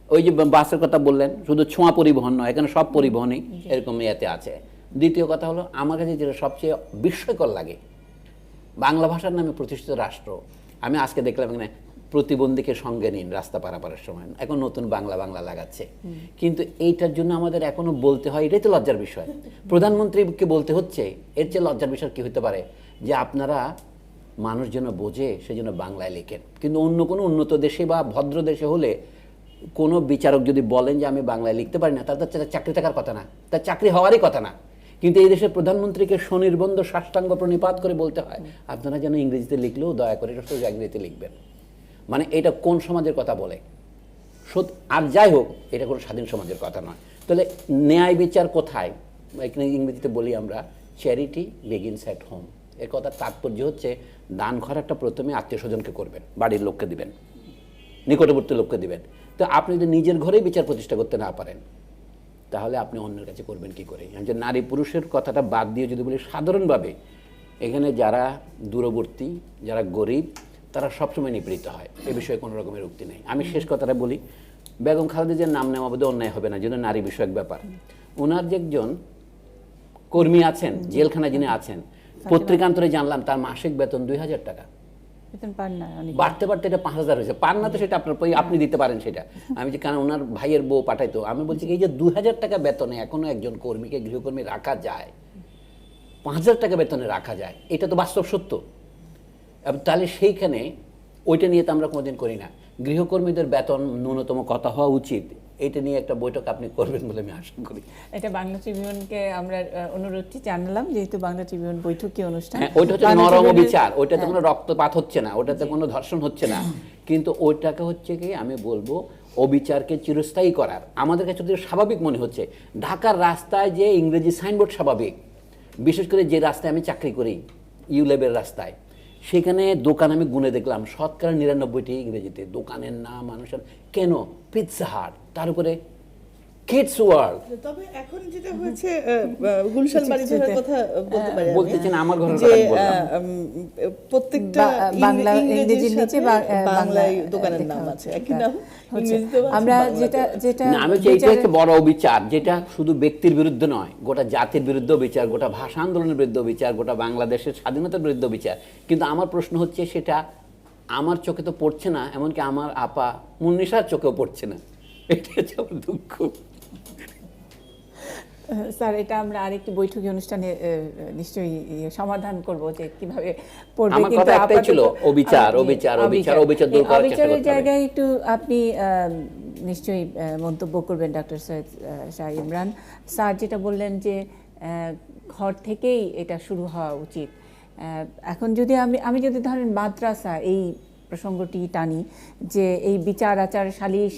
ওই যে বাসের কথা বললেন, শুধু ছোঁয়া পরিবহন নয়, এখানে সব পরিবহনই এরকম ইয়েতে আছে। দ্বিতীয় কথা হলো, আমার কাছে যেটা সবচেয়ে বিস্ময়কর লাগে, বাংলা ভাষার নামে প্রতিষ্ঠিত রাষ্ট্র, আমি আজকে দেখলাম এখানে প্রতিবন্ধীকে সঙ্গে নিন রাস্তা পারাপারের সময়, এখন নতুন বাংলা লাগাচ্ছে। কিন্তু এইটার জন্য আমাদের এখনো বলতে হয়, এটাই তো লজ্জার বিষয়। প্রধানমন্ত্রীকে বলতে হচ্ছে, এর চেয়ে লজ্জার বিষয় কি হতে পারে, যে আপনারা মানুষ যেন বোঝে সেজন্য বাংলায় লেখেন। কিন্তু অন্য কোনো উন্নত দেশে বা ভদ্র দেশে হলে কোনো বিচারক যদি বলেন যে আমি বাংলায় লিখতে পারি না, তার চাকরি থাকার কথা না, তার চাকরি হওয়ারই কথা না। কিন্তু এই দেশের প্রধানমন্ত্রীকে স্বনির্বন্ধ সাষ্টাঙ্গ প্রণিপাত করে বলতে হয় আপনারা যেন ইংরেজিতে লিখলেও দয়া করে এটা সোজা ইংরেজিতে লিখবেন। মানে এটা কোন সমাজের কথা বলে? আর যাই হোক, এটা কোনো স্বাধীন সমাজের কথা নয়। তাহলে ন্যায় বিচার কোথায়? এখানে ইংরেজিতে বলি আমরা চ্যারিটি বিগিনস অ্যাট হোম। এর কথার তাৎপর্য হচ্ছে দান খরাটা প্রথমে আত্মীয় স্বজনকে করবেন, বাড়ির লোককে দিবেন, নিকটবর্তী লোককে দিবেন। তো আপনি যদি নিজের ঘরেই বিচার প্রতিষ্ঠা করতে না পারেন তাহলে আপনি অন্যের কাছে করবেন কি করে? যে নারী পুরুষের কথাটা বাদ দিয়ে যদি বলি সাধারণভাবে, এখানে যারা দূরবর্তী, যারা গরিব, তারা সবসময় নিপীড়িত হয়। এ বিষয়ে কোনো রকমের উক্তি নেই। আমি শেষ কথাটা বলি, বেগম খালেদা জিয়ার নাম নেওয়া বোধহয় অন্যায় হবে না, যেহেতু নারী বিষয়ক ব্যাপার। ওনার যে একজন কর্মী আছেন জেলখানায়, যিনি আছেন, পত্রিকান্তরে জানলাম তার মাসিক বেতন 2000 টাকা। বেতন পান না, অনেক বাড়তে বাড়তে এটা 5000 হয়েছে। পান না তো সেটা আপনার আপনি দিতে পারেন সেটা। আমি যে কারণ ওনার ভাইয়ের বউ পাঠাইতো, আমি বলছি এই যে 2000 টাকা বেতনে এখনো একজন কর্মীকে, গৃহকর্মী রাখা যায়, 5000 টাকা বেতনে রাখা যায়, এটা তো বাস্তব সত্য। তাহলে সেইখানে ওইটা নিয়ে তো আমরা কোনোদিন করি না। গৃহকর্মীদের বেতন ন্যূনতম কথা হওয়া উচিত, এটা নিয়ে একটা বৈঠক আপনি করবেন বলে আমি আশা করি। এটা বাংলা ট্রিবিউনকে আমরা অনুরোধটি জানালাম, যেহেতু বাংলা ট্রিবিউন বৈঠকী অনুষ্ঠান। হ্যাঁ, ওইটা হচ্ছে নরম বিচার, ওইটাতে কোনো রক্তপাত হচ্ছে না, ওটাতে কোনো ধর্ষণ হচ্ছে না, কিন্তু ওইটাকে হচ্ছে কি আমি বলবো অবিচারকে চিরস্থায়ী করার। আমাদের কাছে যদি স্বাভাবিক মনে হচ্ছে, ঢাকার রাস্তায় যে ইংরেজি সাইনবোর্ড স্বাভাবিক, বিশেষ করে যে রাস্তায় আমি চাকরি করি ইউলেবের রাস্তায়, সেখানে দোকান আমি গুনে দেখলাম 99%টি ইংরেজিতে। দোকানের নাম, মানুষের কেন, পিৎজা হাট, তার উপরে কিডস ওয়ার্ল্ড। তবে এখন যেটা হয়েছে, গুলশান বাড়িঘরের কথা বলতে পারি, বলতেছেন আমার ঘরের যে কথা বললাম। প্রত্যেকটা বাংলা ইংরেজির নিচে বাংলায় দোকানের নাম আছে, একই নাম ইংরেজিতেও আছে, আমরা বাংলাতেও যেটা না, আমি চাই এটা হচ্ছে বড় বিচার, যেটা শুধু ব্যক্তির বিরুদ্ধে নয়, গোটা জাতির বিরুদ্ধে বিচার, গোটা ভাষা আন্দোলনের বিরুদ্ধে বিচার, গোটা বাংলাদেশের স্বাধীনতার বিরুদ্ধে বিচার। কিন্তু আমার প্রশ্ন হচ্ছে সেটা আমার চোখে তো পড়ছে না, এমনকি আমার আপা মুন্নিসার চোখেও পড়ছে না। এটা হচ্ছে আমার দুঃখ। স্যার, এটা আমরা আরেকটি বৈঠকি অনুষ্ঠানে নিশ্চয়ই সমাধান করব যে কিভাবে পড়বে। আমার কথা একটাই ছিল, অবিচার অবিচার অবিচার অবিচার দূর করার চেষ্টা অবিচারের করতে হবে। জায়গায় একটু আপনি নিশ্চয়ই মন্তব্য করবেন ডক্টর সৈয়দ শাহ ইমরান স্যার, যেটা বললেন যে ঘর থেকেই এটা শুরু হওয়া উচিত। এখন যদি আমি যদি ধরেন মাদ্রাসা এই প্রসঙ্গটি টানি, যে এই বিচার আচার সালিশ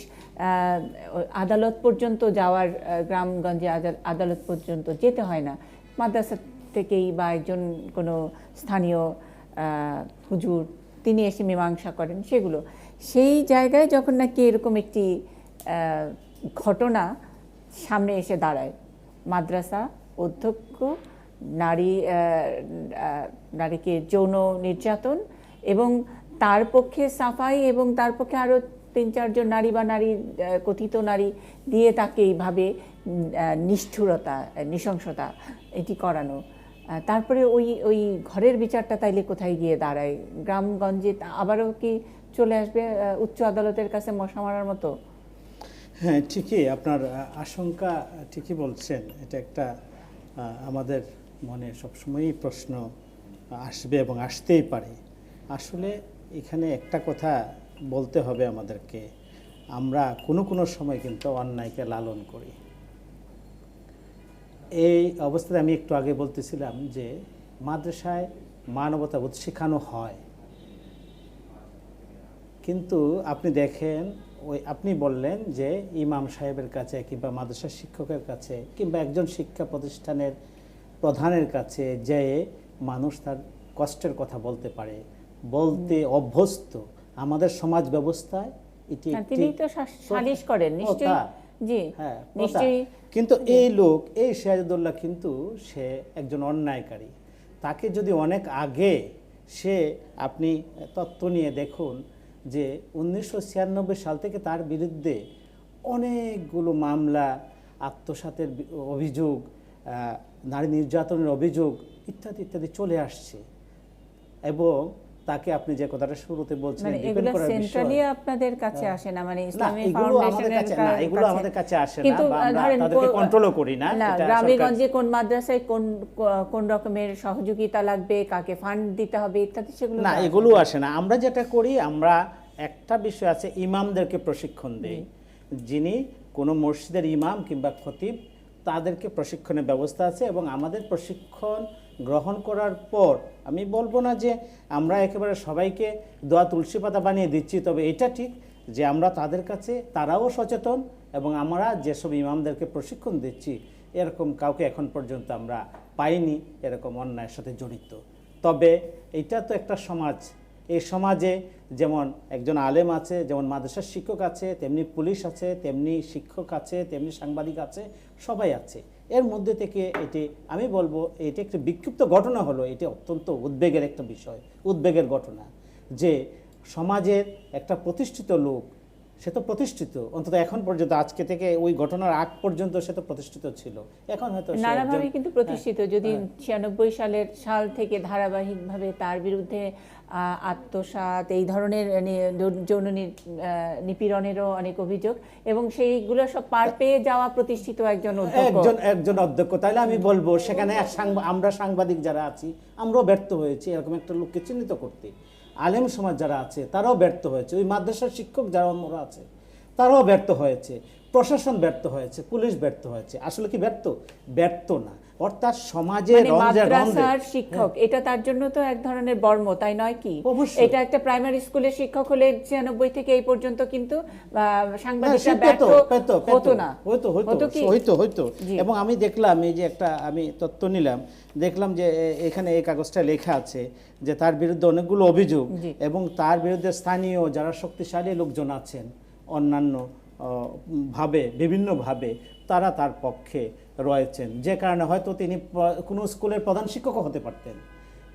আদালত পর্যন্ত যাওয়ার, গ্রামগঞ্জে আদালত পর্যন্ত যেতে হয় না, মাদ্রাসা থেকেই বা একজন কোনো স্থানীয় হুজুর তিনি এসে মীমাংসা করেন, সেগুলো সেই জায়গায় যখন নাকি এরকম একটি ঘটনা সামনে এসে দাঁড়ায়, মাদ্রাসা অধ্যক্ষ নারীকে যৌন নির্যাতন এবং তার পক্ষে সাফাই এবং তার পক্ষে আরও 3-4 জন নারী বা কথিত নারী দিয়ে তাকে এইভাবে নিষ্ঠুরতা, নৃশংসতা এটি করানো, তারপরে ওই ঘরের বিচারটা তাইলে কোথায় গিয়ে দাঁড়ায়? গ্রামগঞ্জে আবারও কি চলে আসবে উচ্চ আদালতের কাছে মশা মারার মতো? হ্যাঁ, ঠিকই, আপনার আশঙ্কা ঠিকই বলছেন। এটা একটা আমাদের মনে সবসময়ই প্রশ্ন আসবে এবং আসতেই পারে। আসলে এখানে একটা কথা বলতে হবে আমাদেরকে, আমরা কোনো সময় কিন্তু অন্যায়কে লালন করি। এই অবস্থায় আমি একটু আগে বলতেছিলাম যে মাদ্রাসায় মানবতাবোধ শেখানো হয়, কিন্তু আপনি দেখেন আপনি বললেন যে ইমাম সাহেবের কাছে কিংবা মাদ্রাসা শিক্ষকের কাছে কিংবা একজন শিক্ষা প্রতিষ্ঠানের প্রধানের কাছে যে মানুষ তার কষ্টের কথা বলতে পারে, বলতে অভ্যস্ত। আমাদের সমাজ ব্যবস্থায় এটি তিনি তো সালিশ করেন নিশ্চয়ই, জি নিশ্চয়ই। কিন্তু এই লোক, এই সিরাজউদ্দৌলা কিন্তু সে একজন অন্যায়কারী। তাকে যদি অনেক আগে আপনি তথ্য নিয়ে দেখুন যে 1996 সাল থেকে তার বিরুদ্ধে অনেকগুলো মামলা, আত্মসাতের অভিযোগ, নারী নির্যাতনের অভিযোগ ইত্যাদি ইত্যাদি চলে আসছে। এবং তাকে আপনি যে কথাটা শুরুতে বলছেন, ডিপেন্ড করার বিষয়, সেন্ট্রালি আপনাদের কাছে আসে না, মানে ইসলামী এগুলো আমাদের কাছে আসে না, বা আমরা তাদেরকে কন্ট্রোলও করি না। গ্রামেগঞ্জে কোন মাদ্রাসায় কোন রকমের সহযোগিতা লাগবে, কাকে ফান্ড দিতে হবে ইত্যাদি, সেগুলো না, এগুলো আসে না। আমরা যেটা করি, আমরা একটা বিষয় আছে, ইমামদেরকে প্রশিক্ষণ দেই। যিনি কোনো মসজিদের ইমাম কিংবা খতিব তাদেরকে প্রশিক্ষণের ব্যবস্থা আছে এবং আমাদের প্রশিক্ষণ গ্রহণ করার পর আমি বলবো না যে আমরা একেবারে সবাইকে দোয়া তুলসী পাতা বানিয়ে দিচ্ছি, তবে এটা ঠিক যে আমরা তাদের কাছে তারাও সচেতন এবং আমরা যেসব ইমামদেরকে প্রশিক্ষণ দিচ্ছি এরকম কাউকে এখন পর্যন্ত আমরা পাইনি এরকম অন্যায়ের সাথে জড়িত। তবে এটা তো একটা সমাজ, এই সমাজে যেমন একজন আলেম আছে, যেমন মাদ্রাসার শিক্ষক আছে, তেমনি পুলিশ আছে, তেমনি শিক্ষক আছে, তেমনি সাংবাদিক আছে, সবাই আছে। এর মধ্যে থেকে এটি আমি বলবো এটি একটা বিক্ষিপ্ত ঘটনা হলো, এটি অত্যন্ত উদ্বেগের একটা বিষয়, উদ্বেগের ঘটনা যে সমাজের একটা প্রতিষ্ঠিত লোক, সে তো প্রতিষ্ঠিত অন্তত এখন পর্যন্ত, আজকে থেকে ওই ঘটনার আগ পর্যন্ত সে তো প্রতিষ্ঠিত ছিল, এখন হয়তো সে নানাভাবে একজন- কিন্তু প্রতিষ্ঠিত। যদি 96 সাল থেকে ধারাবাহিকভাবে তার বিরুদ্ধে আত্মসাৎ এই ধরনের যৌন নিপীড়নেরও অনেক অভিযোগ এবং সেইগুলো সব পার পেয়ে যাওয়া প্রতিষ্ঠিত একজন অধ্যক্ষ। একজন অধ্যক্ষ, তাহলে আমি বলবো সেখানে আমরা সাংবাদিক যারা আছি আমরাও ব্যর্থ হয়েছি এরকম একটা লোককে চিহ্নিত করতে। আলেম সমাজ যারা আছে তারাও ব্যর্থ হয়েছে, ওই মাদ্রাসার শিক্ষক যারা অন্যরা আছে তারাও ব্যর্থ হয়েছে, প্রশাসন ব্যর্থ হয়েছে, পুলিশ ব্যর্থ হয়েছে। আসলে কি ব্যর্থ না, অর্থাৎ সমাজে মানে মাদ্রাসার শিক্ষক এটা তার জন্য তো এক ধরনের বর্ম, তাই নয় কি? অবশ্যই। এটা একটা প্রাইমারি স্কুলের শিক্ষক হলে 96 থেকে এই পর্যন্ত কিন্তু সাংবাদিকরা ব্যর্থ হতো না, হয়তো। এবং আমি দেখলাম এই যে আমি তথ্য নিলাম, দেখলাম যে এখানে এই কাগজটা লেখা আছে যে তার বিরুদ্ধে অনেকগুলো অভিযোগ এবং তার বিরুদ্ধে স্থানীয় যারা শক্তিশালী লোকজন আছেন অন্যান্য বিভিন্নভাবে তারা তার পক্ষে রয়েছেন, যে কারণে হয়তো তিনি কোনো স্কুলের প্রধান শিক্ষকও হতে পারতেন।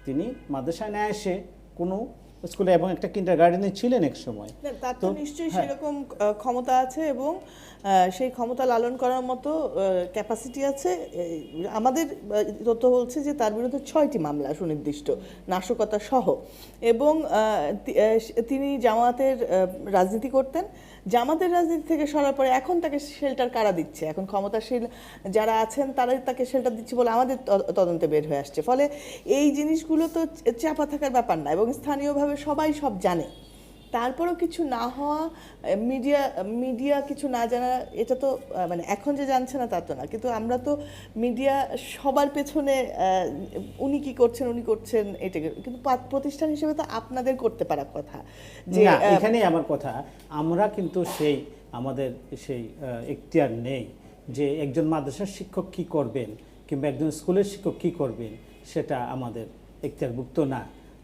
তিনি মাদ্রাসায় না এসে কোনো স্কুলে এবং একটা কিন্ডারগার্টেনে ছিলেন এক সময়। তার তো নিশ্চয়ই সেরকম ক্ষমতা আছে এবং সেই ক্ষমতা লালন করার মতো ক্যাপাসিটি আছে। আমাদের তথ্য বলছে যে তার বিরুদ্ধে 6টি মামলা সুনির্দিষ্ট, নাশকতা সহ, এবং তিনি জামাতের রাজনীতি করতেন। জামাতের রাজনীতি থেকে সরার পরে এখন তাকে শেল্টার কারা দিচ্ছে, এখন ক্ষমতাশীল যারা আছেন তারাই তাকে শেল্টার দিচ্ছে বলে আমাদের তদন্তে বের হয়ে আসছে। ফলে এই জিনিসগুলো তো চাপা থাকার ব্যাপার না এবং স্থানীয়ভাবে সবাই সব জানে। তারপরেও কিছু না হওয়া, মিডিয়া কিছু না জানা, এটা তো মানে এখন যে জানছে না তা তো না, কিন্তু আমরা তো মিডিয়া সবার পেছনে উনি কি করছেন উনি করছেন এটা, কিন্তু প্রতিষ্ঠান হিসেবে তো আপনাদের করতে পারার কথা। যে এখানেই আমার কথা, আমরা কিন্তু আমাদের সেই এখতিয়ার নেই যে একজন মাদ্রাসার শিক্ষক কি করবেন কিংবা একজন স্কুলের শিক্ষক কি করবেন, সেটা আমাদের এখতিয়ারভুক্ত না।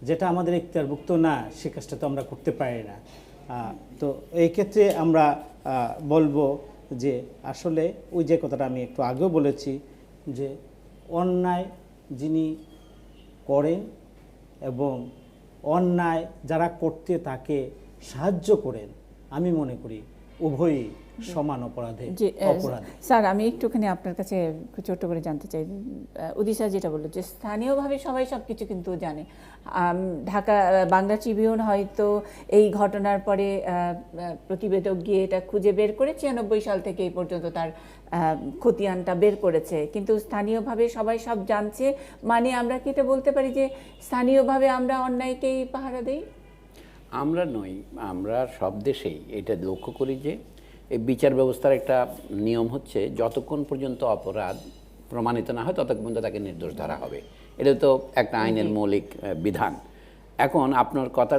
যেটা আমাদের এখতিয়ারভুক্ত না সে কাজটা তো আমরা করতে পারি না। তো এই ক্ষেত্রে আমরা বলবো যে আসলে ওই যে কথাটা আমি একটু আগেও বলেছি যে অন্যায় যিনি করেন এবং অন্যায় যারা করতে তাকে সাহায্য করেন, আমি মনে করি উভয়ই সমান অপরাধী। স্যার আমি একটুখানি আপনার কাছে ছোট্ট করে জানতে চাই, উদিশা যেটা বললো যে স্থানীয়ভাবে সবাই সব কিছু কিন্তু জানে। ঢাকা বাংলা ট্রিবিউন হয়তো এই ঘটনার পরে প্রতিবেদক গিয়ে এটা খুঁজে বের করে 96 সাল থেকে এই পর্যন্ত তার খতিয়ানটা বের করেছে, কিন্তু স্থানীয়ভাবে সবাই সব জানছে। মানে আমরা কি এটা বলতে পারি যে স্থানীয়ভাবে আমরা অন্যায়কেই পাহারা দেই? আমরা নই, আমরা সব দেশেই এটা লক্ষ্য করি যে এই বিচার ব্যবস্থার একটা নিয়ম হচ্ছে যতক্ষণ পর্যন্ত অপরাধ প্রমাণিত না হয় ততক্ষণ পর্যন্ত তাকে নির্দোষ ধরা হবে। এটা তো একটা আইনের মৌলিক বিধান। এখন আপনার কথা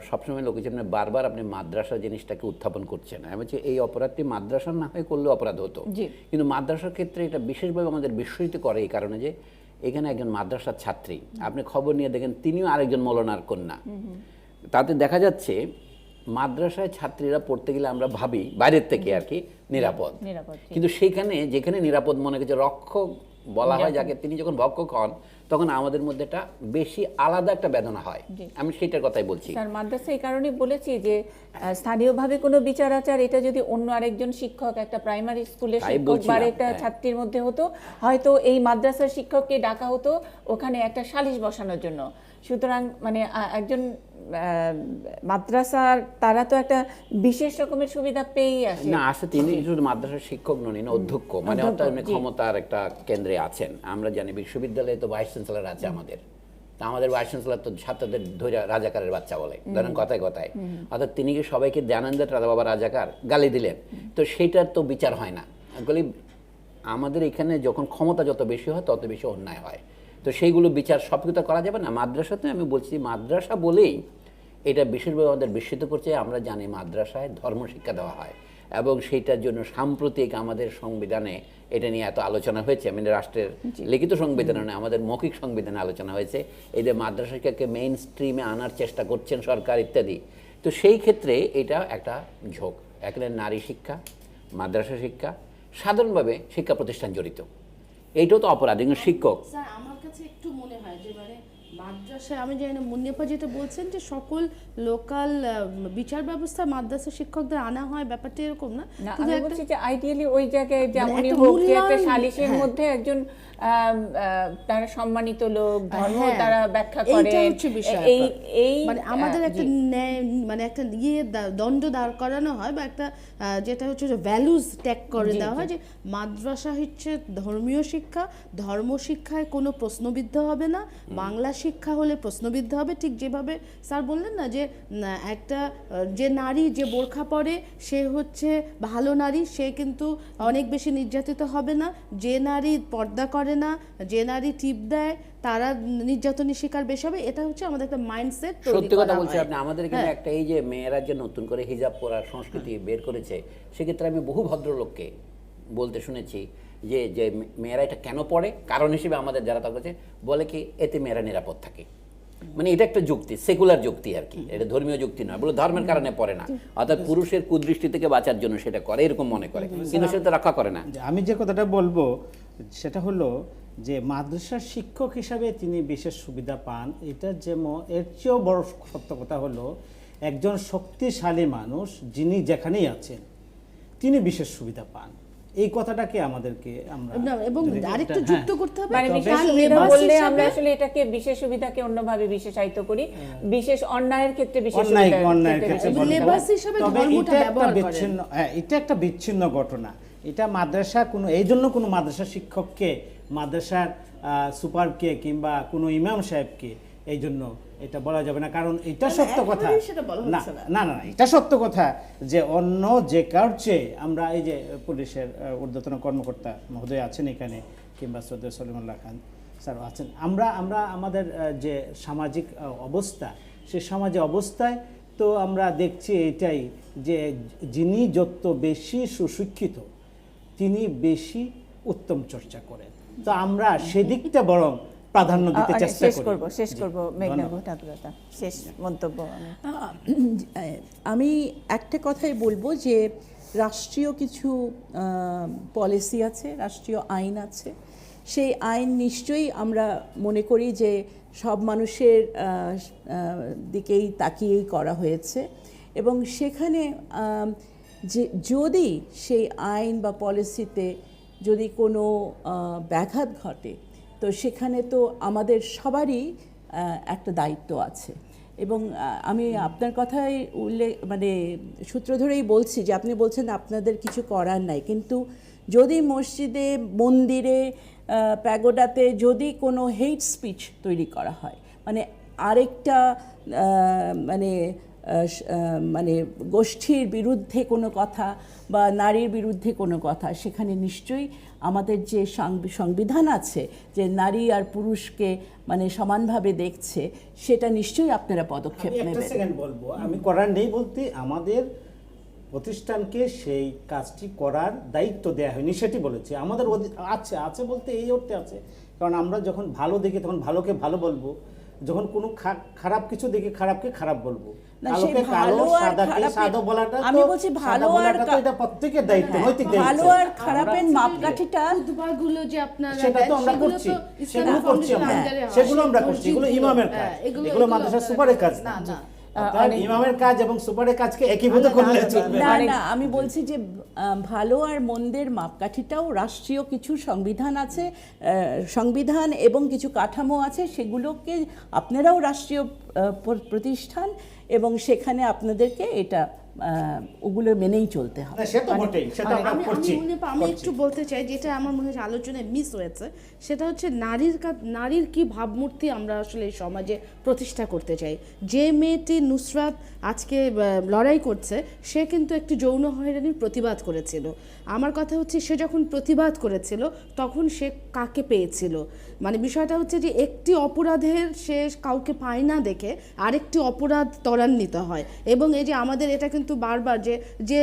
সবসময় লোকের জন্য বারবার আপনি মাদ্রাসা জিনিসটাকে উত্থাপন করছেন। আমি বলছি এই অপরাধটি মাদ্রাসার না হয়ে করলেও অপরাধ হতো, কিন্তু মাদ্রাসার ক্ষেত্রে এটা বিশেষভাবে আমাদের বিস্ময়িত করে এই কারণে যে এখানে একজন মাদ্রাসার ছাত্রী, আপনি খবর নিয়ে দেখেন তিনিও আরেকজন মৌলানার কন্যা। তাতে দেখা যাচ্ছে মাদ্রাসায় ছাত্রীরা পড়তে গেলে আমরা ভাবি বাইরের থেকে আর কি নিরাপদ, কিন্তু সেখানে যেখানে নিরাপদ মনে করছে রক্ষক বলা হয় যাকে, তিনি যখন ভক্ষক হন তখন আমাদের মধ্যে একটা বেশি আলাদা একটা বেদনা হয়। আমি সেটার কথাই বলছি। স্যার মাদ্রাসা এই কারণে বলেছি যে স্থানীয়ভাবে কোনো বিচার আচার এটা যদি অন্য আরেকজন শিক্ষক একটা প্রাইমারি স্কুলের শিক্ষক বা একটা ছাত্রীর মধ্যে হতো, হয়তো এই মাদ্রাসার শিক্ষককে ডাকা হতো ওখানে একটা সালিশ বসানোর জন্য। সুতরাং মানে একজন মাদ্রাসার তারা তো একটা বিশেষ রকমের সুবিধা পেয়েই আসে না আসে। তিনি শুধু মাদ্রাসার শিক্ষক নন, অধ্যক্ষ, মানে অর্থাৎ ক্ষমতার একটা কেন্দ্রে আছেন। আমরা জানি বিশ্ববিদ্যালয়ে তো ভাইস চ্যান্সেলর আছে আমাদের, তা আমাদের ভাইস চ্যান্সেলর তো ছাত্রদের ধরে রাজাকারের বাচ্চা বলে, ধরেন কথায় কথায়, অর্থাৎ তিনি কি সবাইকে জানান যে রাজা বাবা রাজাকার গালি দিলেন, তো সেটার তো বিচার হয় না। আমাদের এখানে যখন ক্ষমতা যত বেশি হয় তত বেশি অন্যায় হয়। তো সেইগুলো বিচার সব কিছু করা যাবে না। মাদ্রাসাতে আমি বলছি, মাদ্রাসা বলেই এটা বিশেষভাবে আমাদের বিস্মিত করছে। আমরা জানি মাদ্রাসায় ধর্মশিক্ষা দেওয়া হয় এবং সেইটার জন্য সাম্প্রতিক আমাদের সংবিধানে এটা নিয়ে এত আলোচনা হয়েছে। মানে রাষ্ট্রের লিখিত সংবিধানে নয়, আমাদের মৌখিক সংবিধানে আলোচনা হয়েছে এই যে মাদ্রাসা শিক্ষাকে মেইন স্ট্রিমে আনার চেষ্টা করছেন সরকার ইত্যাদি। তো সেই ক্ষেত্রে এটা একটা ঝোঁক। এখানে নারী শিক্ষা, মাদ্রাসা শিক্ষা, সাধারণভাবে শিক্ষা প্রতিষ্ঠান জড়িত, এইটাও তো অপরাধ। শিক্ষক স্যার আমার কাছে একটু মনে হয় যে মানে মাদ্রাসায় আমি জানি না মুন্নিয়াপা যেটা বলছেন যে সকল লোকাল বিচার ব্যবস্থা মাদ্রাসা শিক্ষকদের আনা হয়, ব্যাপারটা এরকম না। না, শুধু আমি একটা- বলছি যে আইডিয়ালি ওই জায়গায় যেমনই একটা হোক যে একটা মূল্যায়ন, সালিশের হ্যাঁ। মধ্যে একজন তারা সম্মানিত লোক, ধর্ম হ্যাঁ, তারা ব্যাখ্যা এইটা করেন, হচ্ছে বিষয়। এই মানে আমাদের জি। একটা মানে একটা দণ্ড দাঁড় করানো হয় বা একটা যেটা হচ্ছে যে ভ্যালুজ ট্যাগ করে দেওয়া হয় যে মাদ্রাসা হচ্ছে ধর্মীয় শিক্ষা, ধর্ম শিক্ষায় কোনো প্রশ্নবিদ্ধ হবে না, বাংলা শিক্ষা হলে প্রশ্নবিদ্ধ হবে। ঠিক যেভাবে স্যার বললেন না যে একটা যে নারী যে বোরখা পরে সে হচ্ছে ভালো নারী, সে কিন্তু অনেক বেশি নির্যাতিত হবে না। যে নারী পর্দা করে না, যে নারী টিপ দেয়, তারা নির্যাতনের শিকার বেশি হবে। এটা হচ্ছে আমাদের একটা মাইন্ডসেট তৈরি সত্যি কথা করা বলছি হয়। আপনি। আমাদের এখানে একটা এই যে মেয়েরা যে নতুন করে হিজাব পরার সংস্কৃতি বের করেছে, সেক্ষেত্রে আমি বহু ভদ্রলোককে বলতে শুনেছি যে যে মেয়েরা এটা কেন পড়ে, কারণ হিসেবে আমাদের যারা তা করছে বলে কি এতে মেয়েরা নিরাপদ থাকে। মানে এটা একটা যুক্তি, সেকুলার যুক্তি আর কি, এটা ধর্মীয় যুক্তি নয়। বলে ধর্মের কারণে পড়ে না, অর্থাৎ পুরুষের কুদৃষ্টি থেকে বাঁচার জন্য সেটা করে, এরকম মনে করে, কিন্তু সেটা রক্ষা করে না। যে আমি যে কথাটা বলবো সেটা হলো যে মাদ্রাসার শিক্ষক হিসাবে তিনি বিশেষ সুবিধা পান। এটা যেমন এর চেয়েও বড় সত্য কথা হলো একজন শক্তিশালী মানুষ যিনি যেখানেই আছেন তিনি বিশেষ সুবিধা পান। এই কথাটাকে আমাদেরকে আমরা না, এবং যদি আরেকটু এটা- যুক্ত হ্যাঁ, করতে হবে মানে তবে বিশেষ তার সুবিধা লেবাস বললে হিসাবে- আমরা আসলে এটাকে বিশেষ সুবিধাকে অন্যভাবে বিশেষায়িত করি, বিশেষ অন্যায়ের ক্ষেত্রে বিশেষ অন্যায়ের সুবিধার ক্ষেত্রে ক্ষেত্রে বলা লেবাস হয়। হিসাবে তবে ধর্মটা এটা একটা ব্যবহার করেন। বিচ্ছিন্ন, এটা একটা বিচ্ছিন্ন ঘটনা। এটা মাদ্রাসা কোনো এই জন্য কোনো মাদ্রাসা শিক্ষককে, মাদ্রাসার সুপারকে কিংবা কোনো ইমাম সাহেবকে এই জন্য এটা বলা যাবে না, কারণ এটা সত্য কথা। একেবারেই সেটা বলা না হচ্ছে না। না না, এটা সত্য কথা যে অন্য যে কার চেয়ে আমরা এই যে পুলিশের ঊর্ধ্বতন কর্মকর্তা মহোদয় আছেন এখানে, কিংবা শ্রদ্ধেয় সলিমুল্লাহ খান স্যার আছেন, আমরা আমাদের যে সামাজিক অবস্থা, সেই সামাজিক অবস্থায় তো আমরা দেখছি এটাই যে যিনি যত বেশি সুশিক্ষিত তিনি বেশি উত্তম চর্চা করেন। তো আমরা সেদিকটা বরং প্রাধান্য দিতে চেষ্টা শেষ করি। করব মেঘনা ধন্যবাদ। ঠাকুরতা, শেষ মন্তব্য। আমি একটা কথাই বলবো যে রাষ্ট্রীয় কিছু পলিসি আছে, রাষ্ট্রীয় আইন আছে। সেই আইন নিশ্চয়ই আমরা মনে করি যে সব মানুষের দিকেই তাকিয়েই করা হয়েছে, এবং সেখানে যে যদি সেই আইন বা পলিসিতে যদি কোনো ব্যাঘাত ঘটে, তো সেখানে তো আমাদের সবারই একটা দায়িত্ব আছে। এবং আমি আপনার কথায় মানে সূত্র ধরেই বলছি যে আপনি বলছেন আপনাদের কিছু করার নাই, কিন্তু যদি মসজিদে, মন্দিরে, প্যাগোডাতে যদি কোনো হেট স্পিচ তৈরি করা হয়, মানে আরেকটা মানে গোষ্ঠীর বিরুদ্ধে কোনো কথা বা নারীর বিরুদ্ধে কোনো কথা, সেখানে নিশ্চয়ই আমাদের যে সংবিধান আছে যে নারী আর পুরুষকে মানে সমানভাবে দেখছে, সেটা নিশ্চয়ই আপনারা পদক্ষেপ আমি একটা নেবেন। সেকেন্ড বলবো, আমি করার নেই বলতে আমাদের প্রতিষ্ঠানকে সেই কাজটি করার দায়িত্ব দেওয়া হয়নি সেটি বলেছি। আমাদের আছে বলতে এই অর্থে আছে, কারণ আমরা যখন ভালো দেখি তখন ভালোকে ভালো বলবো, যখন কোনো খারাপ কিছু দেখি খারাপকে খারাপ বলবো। কালোকে কালো, সাদাকে সাদা বলাটা আমি বলছি ভালো আর এটা প্রত্যেকের দায়িত্ব, নৈতিক দায়িত্ব। ভালো আর খারাপের মাপকাঠিটা খুতবাগুলো যে আপনারা সেটা তো আমরা সেগুলো করছি, তো সেগুলো ইসলামিক করছি ফাউন্ডেশন আমরা, আন্ডারে হয়। সেগুলো আমরা করছি, এগুলো মসজিদগুলো, ইমামের কাজ, হ্যাঁ, এগুলো মাদ্রাসা সুপারের কাজ না। না। অর্থাৎ ইমামের কাজ এবং সুপারের কাজকে একীভূত করলে চলবে না না। না, আমি বলছি যে ভালো আর মন্দের মাপকাঠিটাও রাষ্ট্রীয় কিছু সংবিধান আছে, সংবিধান এবং কিছু কাঠামো আছে, সেগুলোকে আপনারাও রাষ্ট্রীয় প্রতিষ্ঠান এবং সেখানে আপনাদেরকে এটা ওগুলো মেনেই চলতে হবে। না, সে তো বটেই, সেটা আমরা আমি করছি। আমি একটু বলতে চাই, যেটা আমার মনে হয় আলোচনায় মিস হয়েছে, সেটা হচ্ছে নারীর কি ভাবমূর্তি আমরা আসলে এই সমাজে প্রতিষ্ঠা করতে চাই। যে মেয়েটি নুসরাত আজকে লড়াই করছে, সে কিন্তু একটি যৌন হয়রানির প্রতিবাদ করেছিল। আমার কথা হচ্ছে, সে যখন প্রতিবাদ করেছিল তখন সে কাকে পেয়েছিল? মানে বিষয়টা হচ্ছে যে একটি অপরাধের সে কাউকে পায় না দেখে আরেকটি অপরাধ ত্বরান্বিত হয়, এবং এই যে আমাদের এটা কিন্তু বারবার যে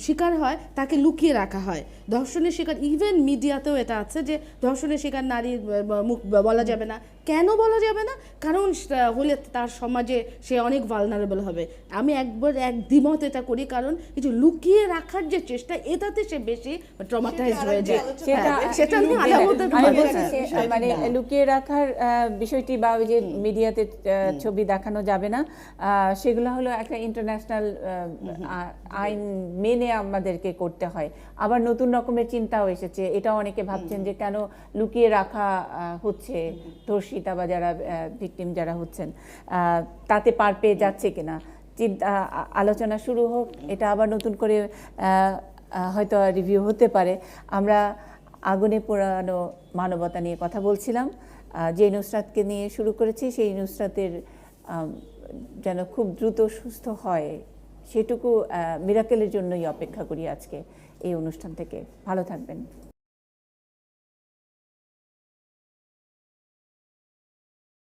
শিকার হয় তাকে লুকিয়ে রাখা হয়। ধর্ষণের শিকার, ইভেন মিডিয়াতেও এটা আছে যে ধর্ষণের শিকার নারীর মুখ বলা যাবে না। কেন বলা যাবে না? কারণ হলে তার সমাজে সে অনেক ভালনারেবল হবে। আমি এক দ্বিমত এটা করি, কারণ এই যে লুকিয়ে রাখার যে চেষ্টা, এটাতে সে বেশি ট্রমাটাইজড হয়ে যায়। সেটা আমি আলাদা আমি বলছি মানে লুকিয়ে রাখার বিষয়টি বা ওই যে মিডিয়াতে ছবি দেখানো যাবে না, সেগুলো হলো একটা ইন্টারন্যাশনাল আইন মেনে আমাদেরকে করতে হয়। আবার নতুন রকমের চিন্তাও এসেছে, এটা অনেকে ভাবছেন যে কেন লুকিয়ে রাখা হচ্ছে, ধর্ষিতা বা যারা ভিকটিম যারা হচ্ছেন তাতে পার পেয়ে যাচ্ছে কিনা। আলোচনা শুরু হোক, এটা আবার নতুন করে হয়তো রিভিউ হতে পারে। আমরা আগুনে পোড়ানো মানবতা নিয়ে কথা বলছিলাম। যে নুসরাতকে নিয়ে শুরু করেছি, সেই নুসরাতের যেন খুব দ্রুত সুস্থ হয়, সেটুকু মিরাকেলের জন্যই অপেক্ষা করি আজকে এই অনুষ্ঠান থেকে। ভালো থাকবেন।